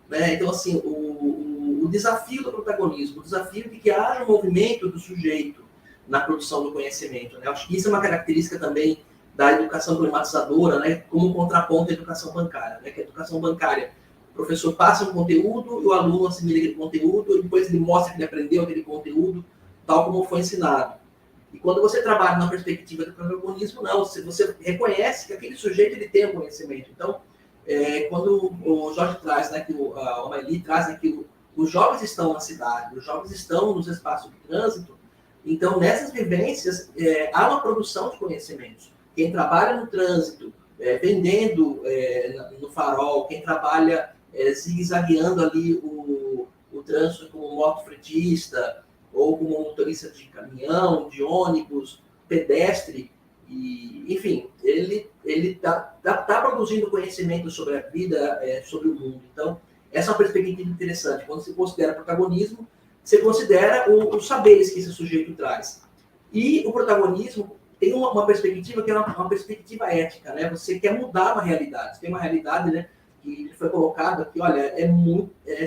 né? Então, assim, o desafio do protagonismo, o desafio de que haja um movimento do sujeito na produção do conhecimento, né? Eu acho que isso é uma característica também da educação problematizadora, né? Como um contraponto à educação bancária, né? Que a educação bancária, o professor passa um conteúdo e o aluno assimila aquele conteúdo e depois ele mostra que ele aprendeu aquele conteúdo tal como foi ensinado. E quando você trabalha na perspectiva do protagonismo, não, você reconhece que aquele sujeito ele tem um conhecimento. Então, quando o Jorge traz, né, que a Omaeli traz, né, que os jovens estão na cidade, os jovens estão nos espaços de trânsito, então nessas vivências há uma produção de conhecimentos. Quem trabalha no trânsito, vendendo no farol, quem trabalha zigue-zagueando ali o trânsito como motofretista, ou como motorista de caminhão, de ônibus, pedestre, e, enfim, ele tá produzindo conhecimento sobre a vida, sobre o mundo. Então, essa é uma perspectiva interessante. Quando você considera protagonismo, você considera os saberes que esse sujeito traz. E o protagonismo tem uma perspectiva que é uma perspectiva ética, né? Você quer mudar uma realidade. Tem uma realidade, né, que foi colocada aqui, olha,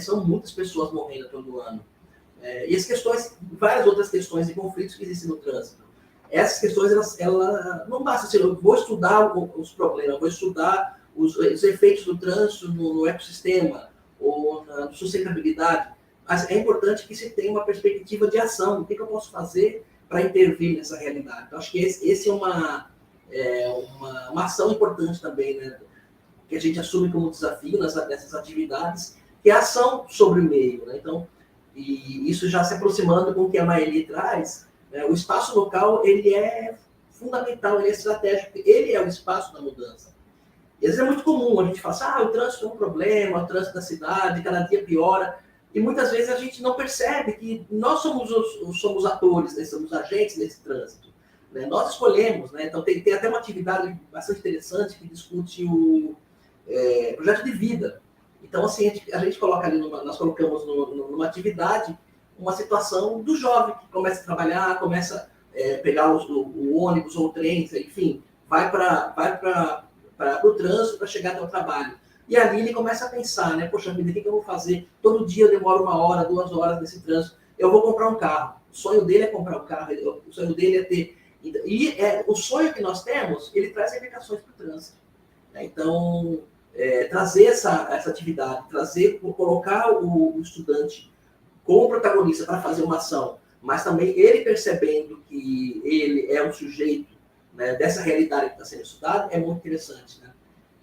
são muitas pessoas morrendo todo ano. E as questões, várias outras questões e conflitos que existem no trânsito. Essas questões, ela não basta assim, eu vou estudar os problemas, vou estudar os efeitos do trânsito no ecossistema ou na sustentabilidade, mas é importante que se tenha uma perspectiva de ação. O que eu posso fazer para intervir nessa realidade? Então, acho que esse é uma ação importante também, né, que a gente assume como desafio nessas atividades, que é a ação sobre o meio, né? Então, e isso já se aproximando com o que a Maeli traz, né, o espaço local ele é fundamental, ele é estratégico, ele é o espaço da mudança. E às vezes é muito comum a gente falar assim, o trânsito é um problema, o trânsito da cidade, cada dia piora, e muitas vezes a gente não percebe que nós somos atores, né, somos agentes desse trânsito. Né? Nós escolhemos, né? Então tem até uma atividade bastante interessante que discute o projeto de vida. Então, assim, a gente coloca ali, nós colocamos numa atividade uma situação do jovem que começa a trabalhar, começa a pegar o ônibus ou o trem, enfim, vai para o trânsito para chegar até o trabalho. E ali ele começa a pensar, né? Poxa vida, o que eu vou fazer? Todo dia eu demoro 1 hora, 2 horas nesse trânsito. Eu vou comprar um carro. O sonho dele é comprar um carro, o sonho dele é ter... E o sonho que nós temos, ele traz implicações para o trânsito. Né? Então... trazer essa atividade, colocar o estudante como protagonista para fazer uma ação, mas também ele percebendo que ele é um sujeito, né, dessa realidade que está sendo estudada, é muito interessante. Né?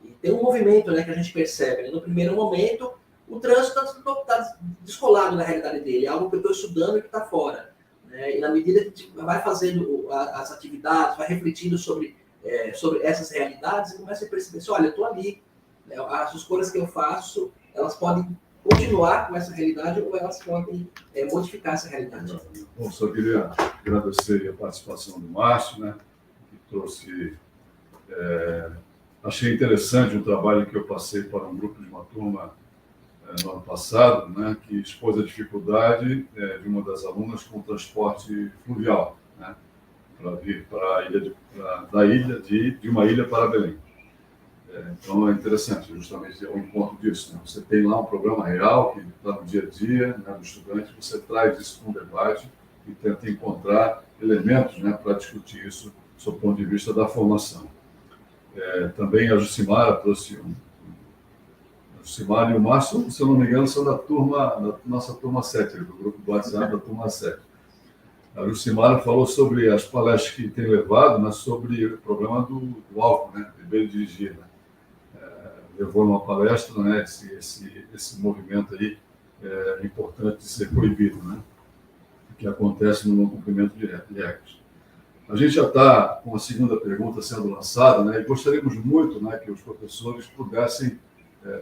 E tem um movimento, né, que a gente percebe. Né? No primeiro momento, o trânsito está descolado da realidade dele, é algo que eu estou estudando e que está fora. Né? e na medida que a gente vai fazendo as atividades, vai refletindo sobre essas realidades, e começa a perceber assim, olha, eu estou ali, né? As escolhas que eu faço, elas podem continuar com essa realidade ou elas podem modificar essa realidade. Bom, só queria agradecer a participação do Márcio, né, que trouxe... achei interessante um trabalho que eu passei para um grupo de uma turma no ano passado, né, que expôs a dificuldade de uma das alunas com o transporte fluvial, né, para vir para a ilha de uma ilha para Belém. Então é interessante, justamente é um encontro disso, né? Você tem lá um programa real que está no dia a dia, né, do estudante, você traz isso para um debate e tenta encontrar elementos, né, para discutir isso sob o ponto de vista da formação. Também a Jucimara trouxe a Jucimara e o Márcio, se eu não me engano, são da nossa turma 7, do grupo do WhatsApp da turma 7. A Jucimara falou sobre as palestras que tem levado, né, sobre o problema do álcool, né, beber e dirigir, né. Levou numa palestra, né, esse movimento aí importante de ser proibido, né, que acontece no não cumprimento de regras. A gente já está com a segunda pergunta sendo lançada, né, e gostaríamos muito, né, que os professores pudessem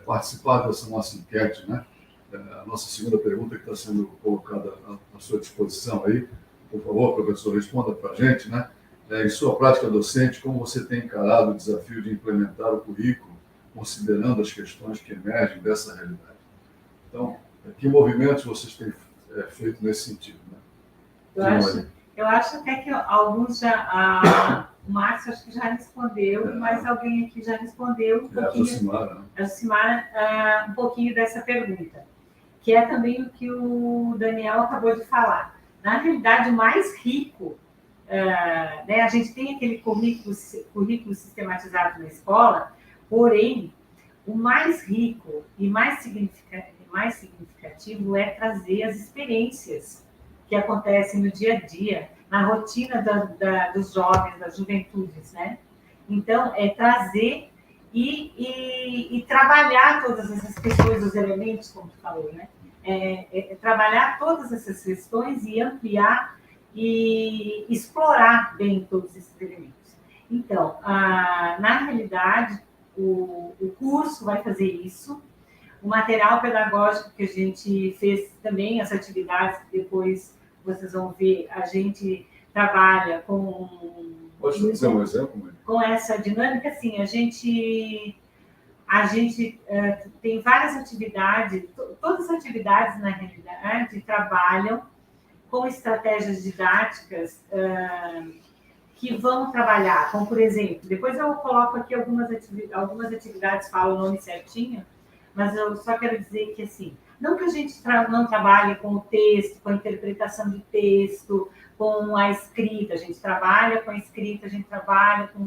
participar dessa nossa enquete, né. A nossa segunda pergunta que está sendo colocada à sua disposição aí, por favor, professor, responda para a gente, né, em sua prática docente, como você tem encarado o desafio de implementar o currículo, considerando as questões que emergem dessa realidade. Então, que movimentos vocês têm feito nesse sentido, né? Eu acho até que alguns já... o Márcio acho que já respondeu, mas alguém aqui já respondeu um pouquinho. A Jucimara, né? A Jucimara, um pouquinho dessa pergunta, que é também o que o Daniel acabou de falar. Na realidade, o mais rico, né, a gente tem aquele currículo sistematizado na escola, porém, o mais rico e mais significativo é trazer as experiências que acontecem no dia a dia, na rotina dos jovens, das juventudes, né? Então, é trazer e trabalhar todas essas questões, os elementos, como tu falou, né? Trabalhar todas essas questões e ampliar e explorar bem todos esses elementos. Então, na realidade, o curso vai fazer isso. O material pedagógico que a gente fez também, as atividades que depois vocês vão ver, a gente trabalha com... Pode dizer um exemplo, mãe? Com essa dinâmica, sim, a gente tem várias atividades, todas as atividades, na realidade, trabalham com estratégias didáticas que vão trabalhar, como, por exemplo, depois eu coloco aqui algumas atividades, falo o nome certinho, mas eu só quero dizer que, assim, não que a gente não trabalhe com o texto, com a interpretação de texto, com a escrita, a gente trabalha com a escrita, a gente trabalha com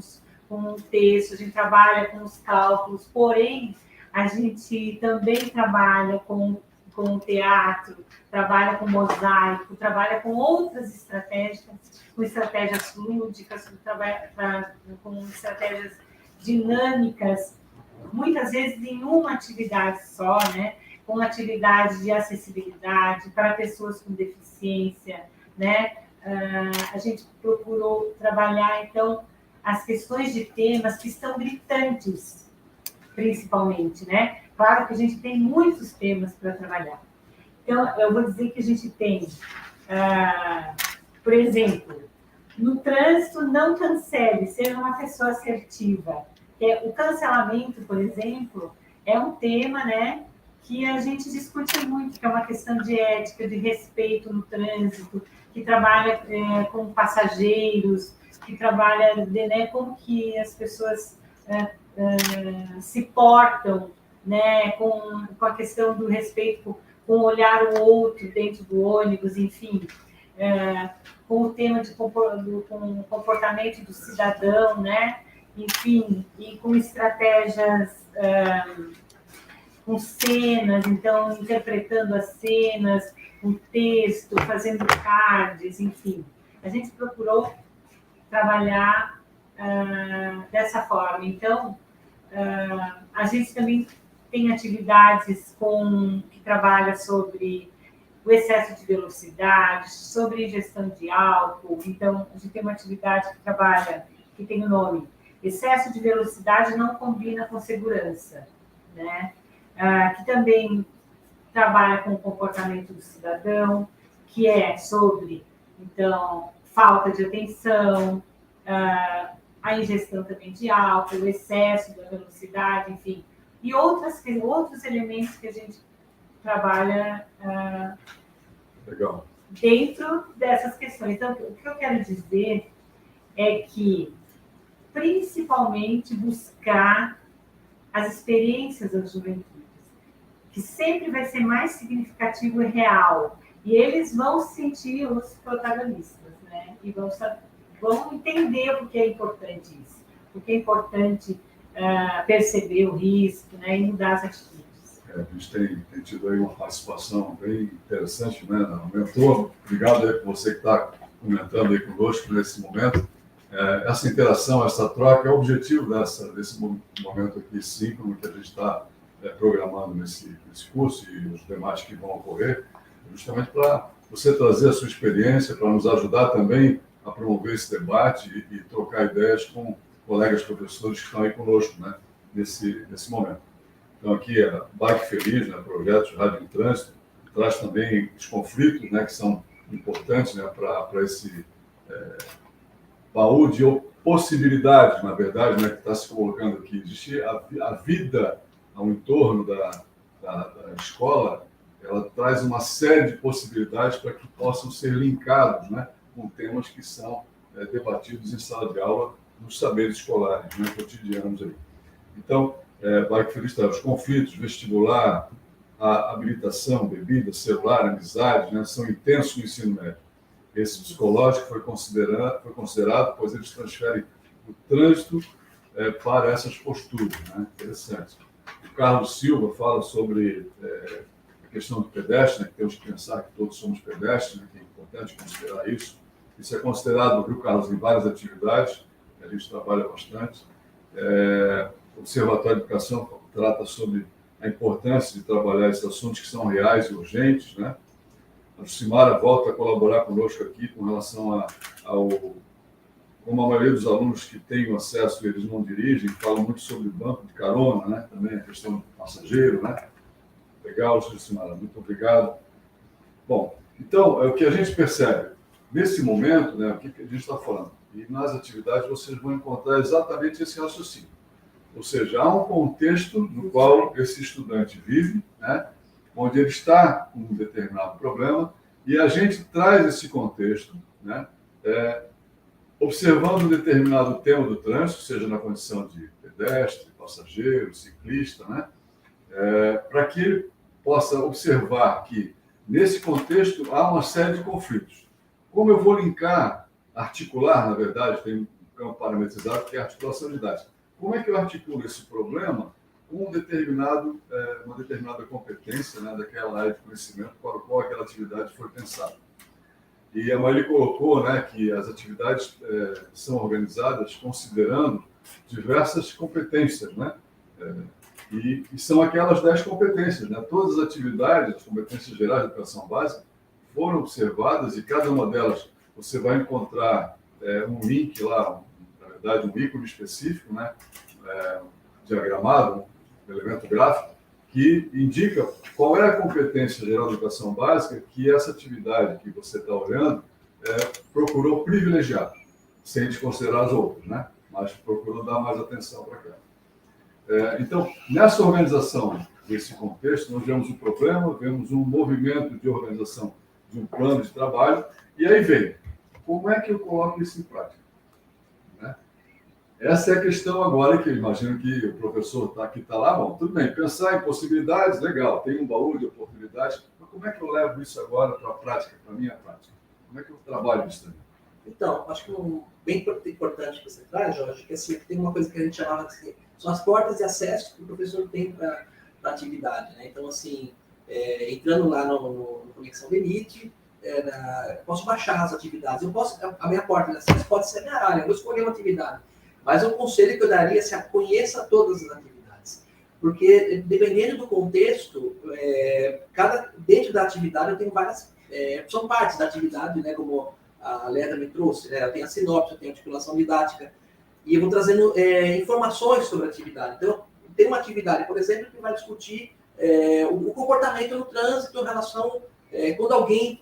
o texto, a gente trabalha com os cálculos, porém, a gente também trabalha com o teatro, trabalha com mosaico, trabalha com outras estratégias, com estratégias lúdicas, com estratégias dinâmicas, muitas vezes em uma atividade só, né? Com atividades de acessibilidade para pessoas com deficiência, né? A gente procurou trabalhar, então, as questões de temas que estão gritantes, principalmente, né? Claro que a gente tem muitos temas para trabalhar. Então, eu vou dizer que a gente tem, por exemplo, no trânsito, não cancele, seja uma pessoa assertiva. O cancelamento, por exemplo, é um tema, né, que a gente discute muito, que é uma questão de ética, de respeito no trânsito, que trabalha com passageiros, que trabalha, né, como que as pessoas se portam, né, com a questão do respeito, com olhar o outro dentro do ônibus, enfim, com o tema com o comportamento do cidadão, né, enfim, e com estratégias, com cenas, então, interpretando as cenas, com texto, fazendo cards, enfim. A gente procurou trabalhar dessa forma. Então, a gente também tem atividades que trabalha sobre o excesso de velocidade, sobre ingestão de álcool. Então, a gente tem uma atividade que trabalha, que tem o nome, excesso de velocidade não combina com segurança, né? Que também trabalha com o comportamento do cidadão, que é sobre, então, falta de atenção, a ingestão também de álcool, o excesso da velocidade, enfim, e outros elementos que a gente trabalha Legal. dentro dessas questões. Então, o que eu quero dizer é que, principalmente, buscar as experiências das juventudes, que sempre vai ser mais significativo e real, e eles vão se sentir os protagonistas, né? E vão entender por que é importante isso, por que é importante perceber o risco, né? E mudar as atitudes. A gente tem tido aí uma participação bem interessante, né, mentor. Obrigado aí por você que está comentando aí conosco nesse momento. Essa interação, essa troca é o objetivo desse momento aqui síncrono que a gente está programando nesse curso e os demais que vão ocorrer, justamente para você trazer a sua experiência, para nos ajudar também a promover esse debate e trocar ideias com colegas professores que estão aí conosco, né, nesse momento. Então, aqui é Bike Feliz, né, projeto de Rádio em Trânsito, traz também os conflitos, né, que são importantes, né, para esse baú de possibilidades, na verdade, né, que está se colocando aqui. Existe a vida ao entorno da escola, ela traz uma série de possibilidades para que possam ser linkados, né, com temas que são debatidos em sala de aula nos saberes escolares, né, cotidianos aí. Então, Bike Feliz traz os conflitos, vestibular, a habilitação, bebida, celular, amizade, né, são intensos no ensino médio. Esse psicológico foi considerado, pois eles transferem o trânsito para essas posturas, né? Interessante. O Carlos Silva fala sobre a questão do pedestre, né? Que temos que pensar que todos somos pedestres, né? Que é importante considerar isso. Isso é considerado, viu, Carlos, em várias atividades, que a gente trabalha bastante. O Observatório de Educação trata sobre a importância de trabalhar esses assuntos que são reais e urgentes, né? A Jucimara volta a colaborar conosco aqui com relação como a maioria dos alunos que têm acesso, eles não dirigem, falam muito sobre banco de carona, né? Também a questão do passageiro, né? Legal, Jucimara, muito obrigado. Bom, então, o que a gente percebe, nesse momento, né, o que a gente está falando, e nas atividades vocês vão encontrar exatamente esse raciocínio. Ou seja, há um contexto no qual esse estudante vive, né? Onde ele está com um determinado problema, e a gente traz esse contexto, né, observando um determinado tema do trânsito, seja na condição de pedestre, passageiro, ciclista, né, para que ele possa observar que, nesse contexto, há uma série de conflitos. Como eu vou linkar, articular, na verdade, tem um campo parametrizado que é a articulação didática. Como é que eu articulo esse problema com uma determinada competência, né, daquela área de conhecimento para o qual aquela atividade foi pensada. E a Marília colocou, né, que as atividades são organizadas considerando diversas competências, né, e são aquelas 10 competências. Né, todas as atividades, as competências gerais de educação básica, foram observadas e cada uma delas você vai encontrar um link lá, na verdade, um ícone específico, né, diagramado, um elemento gráfico, que indica qual é a competência geral de educação básica que essa atividade que você está olhando procurou privilegiar, sem desconsiderar as outras, né? Mas procurou dar mais atenção para aquela. Então, nessa organização desse contexto, nós vemos um problema, vemos um movimento de organização de um plano de trabalho, e aí vem, como é que eu coloco isso em prática? Né? Essa é a questão agora, que eu imagino que o professor que está lá, bom, tudo bem, pensar em possibilidades, legal, tem um baú de oportunidades, mas como é que eu levo isso agora para a prática, para a minha prática? Como é que eu trabalho isso também? Então, acho que bem importante que você traz, Jorge, que assim, tem uma coisa que a gente chamava assim, são as portas de acesso que o professor tem para a atividade, né? Então, assim, entrando lá no Conexão DENIT, posso baixar as atividades, a minha porta de acesso pode ser a minha área, eu vou escolher uma atividade, mas o conselho que eu daria é conheça todas as atividades. Porque, dependendo do contexto, dentro da atividade eu tenho várias... são partes da atividade, né, como a Léa também trouxe, né? Eu tenho a sinopse, eu tenho a articulação didática, e eu vou trazendo informações sobre a atividade. Então, tem uma atividade, por exemplo, que vai discutir o comportamento no trânsito em relação... quando alguém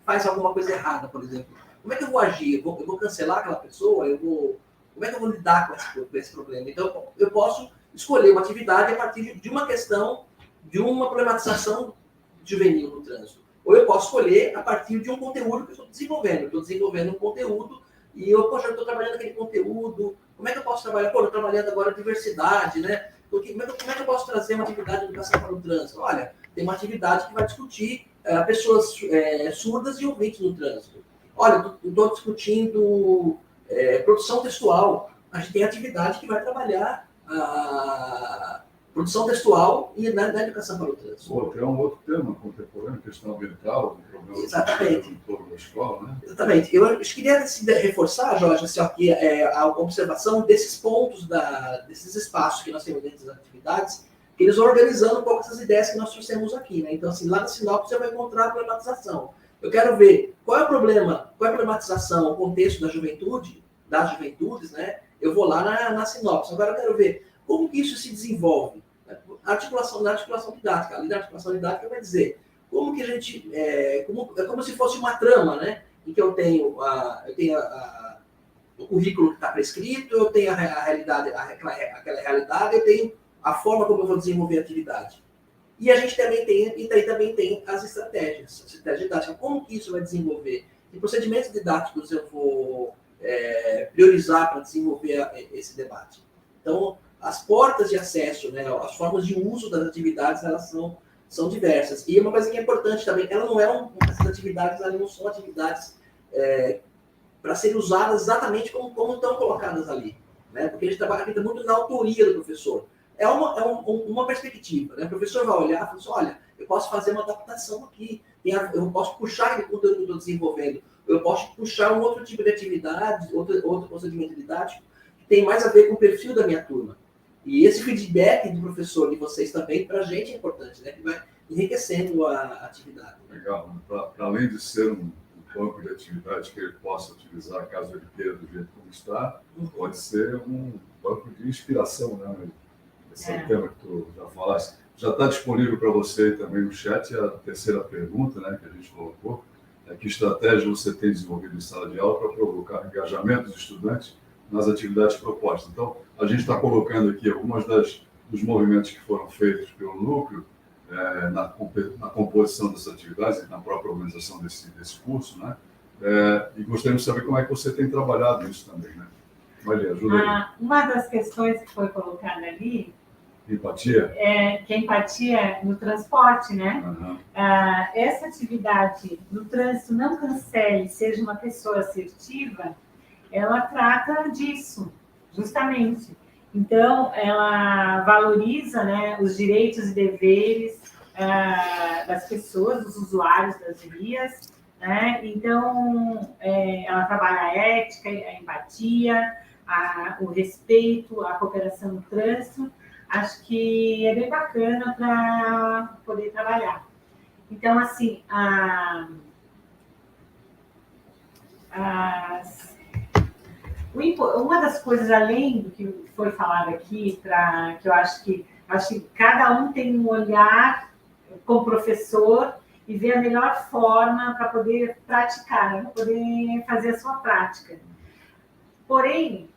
faz alguma coisa errada, por exemplo. Como é que eu vou agir? Eu vou cancelar aquela pessoa? Como é que eu vou lidar com esse problema? Então, eu posso escolher uma atividade a partir de uma questão, de uma problematização juvenil no trânsito. Ou eu posso escolher a partir de um conteúdo que eu estou desenvolvendo. Eu estou desenvolvendo um conteúdo e eu estou trabalhando aquele conteúdo. Como é que eu posso trabalhar? Eu estou trabalhando agora diversidade, né? Porque, como é que eu posso trazer uma atividade de educação para o trânsito? Olha, tem uma atividade que vai discutir pessoas surdas e ouvintes no trânsito. Olha, eu estou discutindo produção textual. A gente tem atividade que vai trabalhar a produção textual e na educação para o trânsito. Pô, tem um outro tema contemporâneo, questão ambiental, um problema Exatamente. em torno da escola, né? Exatamente. Eu queria reforçar, Jorge, assim, aqui, a observação desses pontos, desses espaços que nós temos dentro das atividades, que eles vão organizando um pouco essas ideias que nós trouxemos aqui, né? Então, assim, lá na sinopse você vai encontrar a problematização. Eu quero ver qual é o problema, qual é a problematização, o contexto da juventude, das juventudes, né? Eu vou lá na sinopse. Agora eu quero ver como que isso se desenvolve. A articulação didática. Ali na articulação didática vai dizer como que a gente... é como se fosse uma trama, né? Em que eu tenho o currículo que está prescrito, eu tenho a realidade, aquela realidade, eu tenho a forma como eu vou desenvolver a atividade. E a gente também tem as estratégias didáticas. Como que isso vai desenvolver? Que procedimentos didáticos eu vou priorizar para desenvolver esse debate? Então, as portas de acesso, né, as formas de uso das atividades, elas são diversas. E uma coisa que é importante também, essas atividades elas não são atividades para serem usadas exatamente como estão colocadas ali. Né? Porque a gente trabalha muito na autoria do professor. É uma perspectiva. Né? O professor vai olhar e falar assim, olha, eu posso fazer uma adaptação aqui, eu posso puxar aquele conteúdo que eu estou desenvolvendo, eu posso puxar um outro tipo de atividade, outro procedimento didático, que tem mais a ver com o perfil da minha turma. E esse feedback do professor, de vocês também, para a gente é importante, né? Que vai enriquecendo a atividade. Legal. Para além de ser um banco de atividade que ele possa utilizar, caso ele queira, do jeito como está, pode ser um banco de inspiração, né? Esse é o tema que tu já falaste. Já está disponível para você também no chat a terceira pergunta, né, que a gente colocou. Que estratégia você tem desenvolvido em sala de aula para provocar engajamento dos estudantes nas atividades propostas? Então, a gente está colocando aqui algumas dos movimentos que foram feitos pelo núcleo na composição dessas atividades e na própria organização desse curso, né? E gostaríamos de saber como é que você tem trabalhado isso também, né? Maria, ajuda aí. Uma das questões que foi colocada ali Empatia? Que a empatia no transporte, né? Uhum. Essa atividade no trânsito não cancele, seja uma pessoa assertiva, ela trata disso, justamente. Então, ela valoriza, né, os direitos e deveres das pessoas, dos usuários das vias, né? Então, ela trabalha a ética, a empatia, o respeito, a cooperação no trânsito. Acho que é bem bacana para poder trabalhar. Então, assim, uma das coisas, além do que foi falado aqui, que eu acho que cada um tem um olhar como professor e ver a melhor forma para poder praticar, né? Para poder fazer a sua prática. Porém,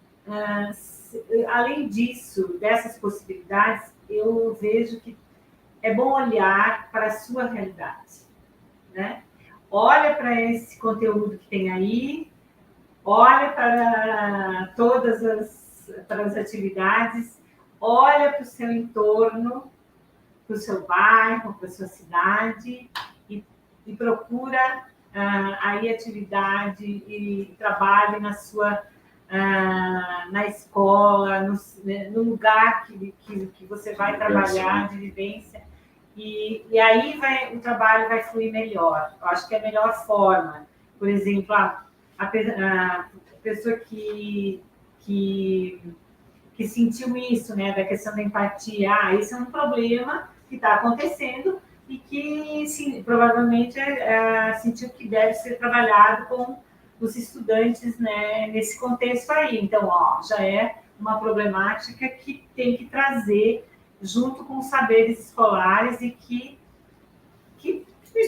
além disso, dessas possibilidades, eu vejo que é bom olhar para a sua realidade, né? Olha para esse conteúdo que tem aí, olha para todas as atividades, olha para o seu entorno, para o seu bairro, para a sua cidade e procura aí atividade e trabalhe na escola, no lugar que você vai trabalhar, de vivência, e aí o trabalho vai fluir melhor. Eu acho que é a melhor forma. Por exemplo, a pessoa que que sentiu isso, né, da questão da empatia. Isso é um problema que está acontecendo e que sim, provavelmente sentiu que deve ser trabalhado com os estudantes, né, nesse contexto aí. Então, já é uma problemática que tem que trazer junto com os saberes escolares e que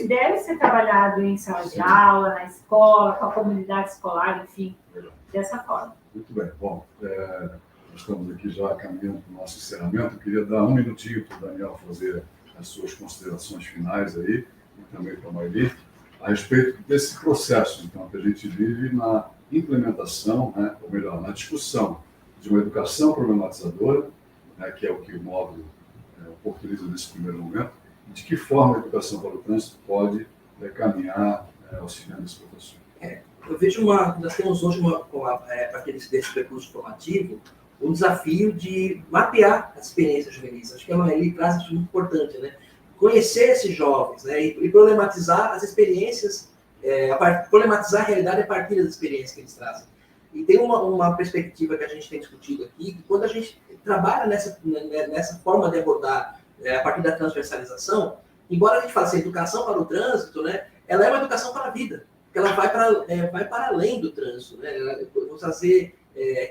deve ser trabalhado em sala de aula, na escola, com a comunidade escolar, enfim, dessa forma. Muito bem. Bom, nós estamos aqui já caminhando para o nosso encerramento. Eu queria dar um minutinho para o Daniel fazer as suas considerações finais aí, e também para a Maili, a respeito desse processo, então, que a gente vive na implementação, né, ou melhor, na discussão de uma educação problematizadora, né, que é o que o módulo oportuniza nesse primeiro momento, e de que forma a educação para o trânsito pode caminhar auxiliando esse professor. Eu vejo nós temos hoje, a partir desse percurso formativo, um desafio de mapear as experiências juvenis. Acho que a Maili traz isso muito importante, né? Conhecer esses jovens, né? E problematizar as experiências, problematizar a realidade a partir das experiências que eles trazem. E tem uma perspectiva que a gente tem discutido aqui, que quando a gente trabalha nessa forma de abordar a partir da transversalização, embora a gente faça educação para o trânsito, né? Ela é uma educação para a vida, porque ela vai para além do trânsito, né? Eu vou trazer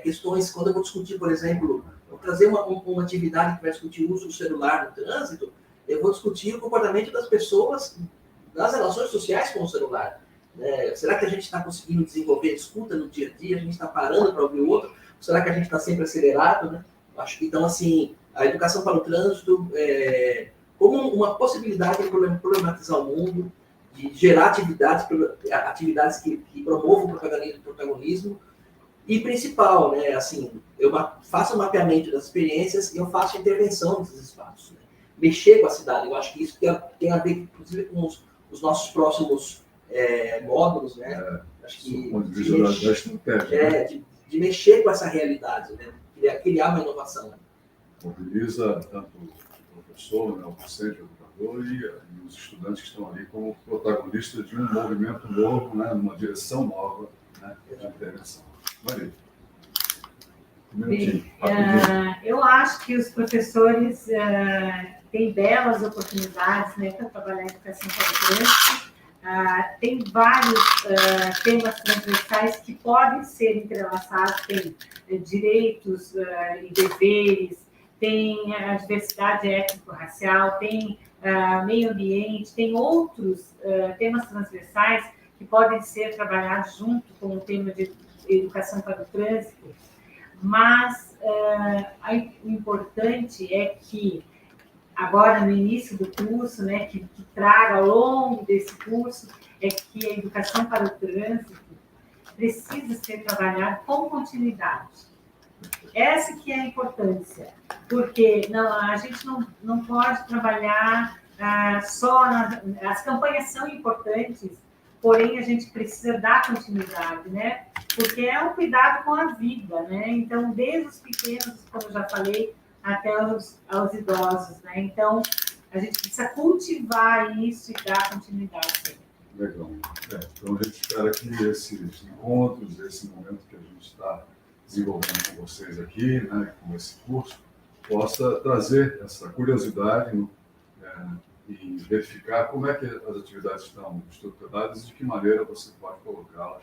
questões, quando eu vou discutir, por exemplo, vou trazer uma atividade que vai discutir o uso do celular no trânsito, eu vou discutir o comportamento das pessoas nas relações sociais com o celular. Será que a gente está conseguindo desenvolver escuta no dia a dia? A gente está parando para ouvir o outro? Ou será que a gente está sempre acelerado, né? Acho que, então, assim, a educação para o trânsito como uma possibilidade de problematizar o mundo, de gerar atividades que promovam o protagonismo, e principal, né, assim, eu faço o mapeamento das experiências e eu faço a intervenção nesses espaços, né? Mexer com a cidade. Eu acho que isso tem a ver, inclusive, com os nossos próximos módulos, né? Acho que de mexer com essa realidade, né? Criar uma inovação. Né? Mobiliza tanto o professor, né, o docente, o educador e os estudantes que estão ali como protagonistas de um movimento novo, né, numa direção nova, né, de intervenção. Maria. Bem, eu acho que os professores têm belas oportunidades, né, para trabalhar em educação para o trânsito. Tem vários temas transversais que podem ser entrelaçados, tem direitos e deveres, tem a diversidade étnico-racial, tem meio ambiente, tem outros temas transversais que podem ser trabalhados junto com o tema de educação para o trânsito, mas o importante é que agora, no início do curso, né, que traga ao longo desse curso, é que a educação para o trânsito precisa ser trabalhada com continuidade. Essa que é a importância, porque a gente não pode trabalhar só as campanhas são importantes, porém a gente precisa dar continuidade, né? Porque é um cuidado com a vida, né? Então, desde os pequenos, como eu já falei, até aos idosos, né? Então, a gente precisa cultivar isso e dar continuidade. Legal. Então, a gente espera que esses encontros, esse momento que a gente está desenvolvendo com vocês aqui, né, com esse curso, possa trazer essa curiosidade, né, e verificar como é que as atividades estão estruturadas e de que maneira você pode colocá-las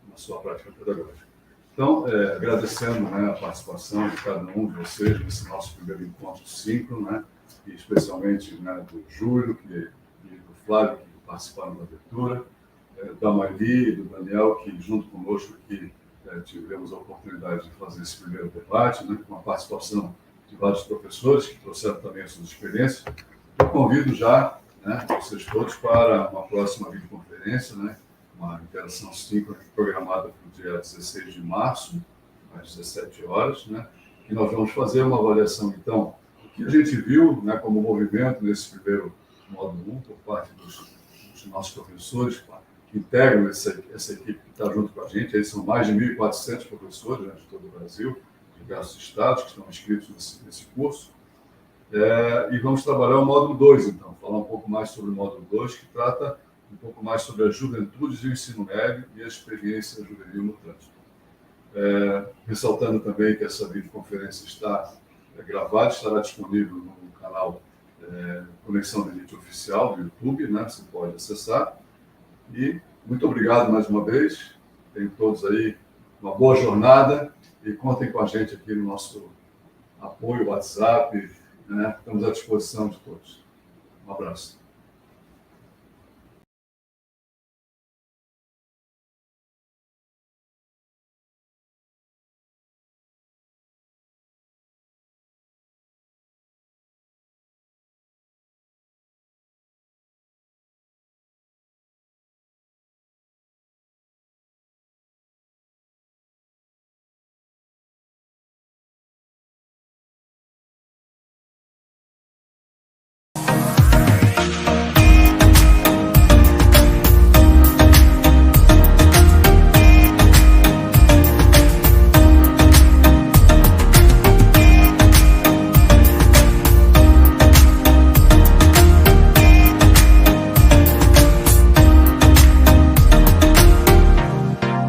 na sua prática pedagógica. Então, agradecendo, né, a participação de cada um de vocês nesse nosso primeiro encontro síncrono, né, e especialmente, né, do Júlio e do Flávio, que participaram da abertura, da Maili e do Daniel, que junto conosco aqui tivemos a oportunidade de fazer esse primeiro debate, né, com a participação de vários professores que trouxeram também as suas experiências. Eu convido já, né, vocês todos para uma próxima videoconferência, né, uma interação síncrona programada para o dia 16 de março, às 17 horas, né, e nós vamos fazer uma avaliação, então, do que a gente viu, né, como movimento nesse primeiro módulo 1, por parte dos nossos professores, que integram essa equipe que está junto com a gente. Aí são mais de 1.400 professores, né, de todo o Brasil, de diversos estados, que estão inscritos nesse curso. E vamos trabalhar o módulo 2, então, falar um pouco mais sobre o módulo 2, que trata um pouco mais sobre as juventudes e o ensino médio e a experiência juvenil no trânsito. Ressaltando também que essa videoconferência está gravada, estará disponível no canal Conexão DENIT Oficial do YouTube, né? Você pode acessar. E muito obrigado mais uma vez. Tenham todos aí uma boa jornada e contem com a gente aqui no nosso apoio WhatsApp, né? Estamos à disposição de todos. Um abraço.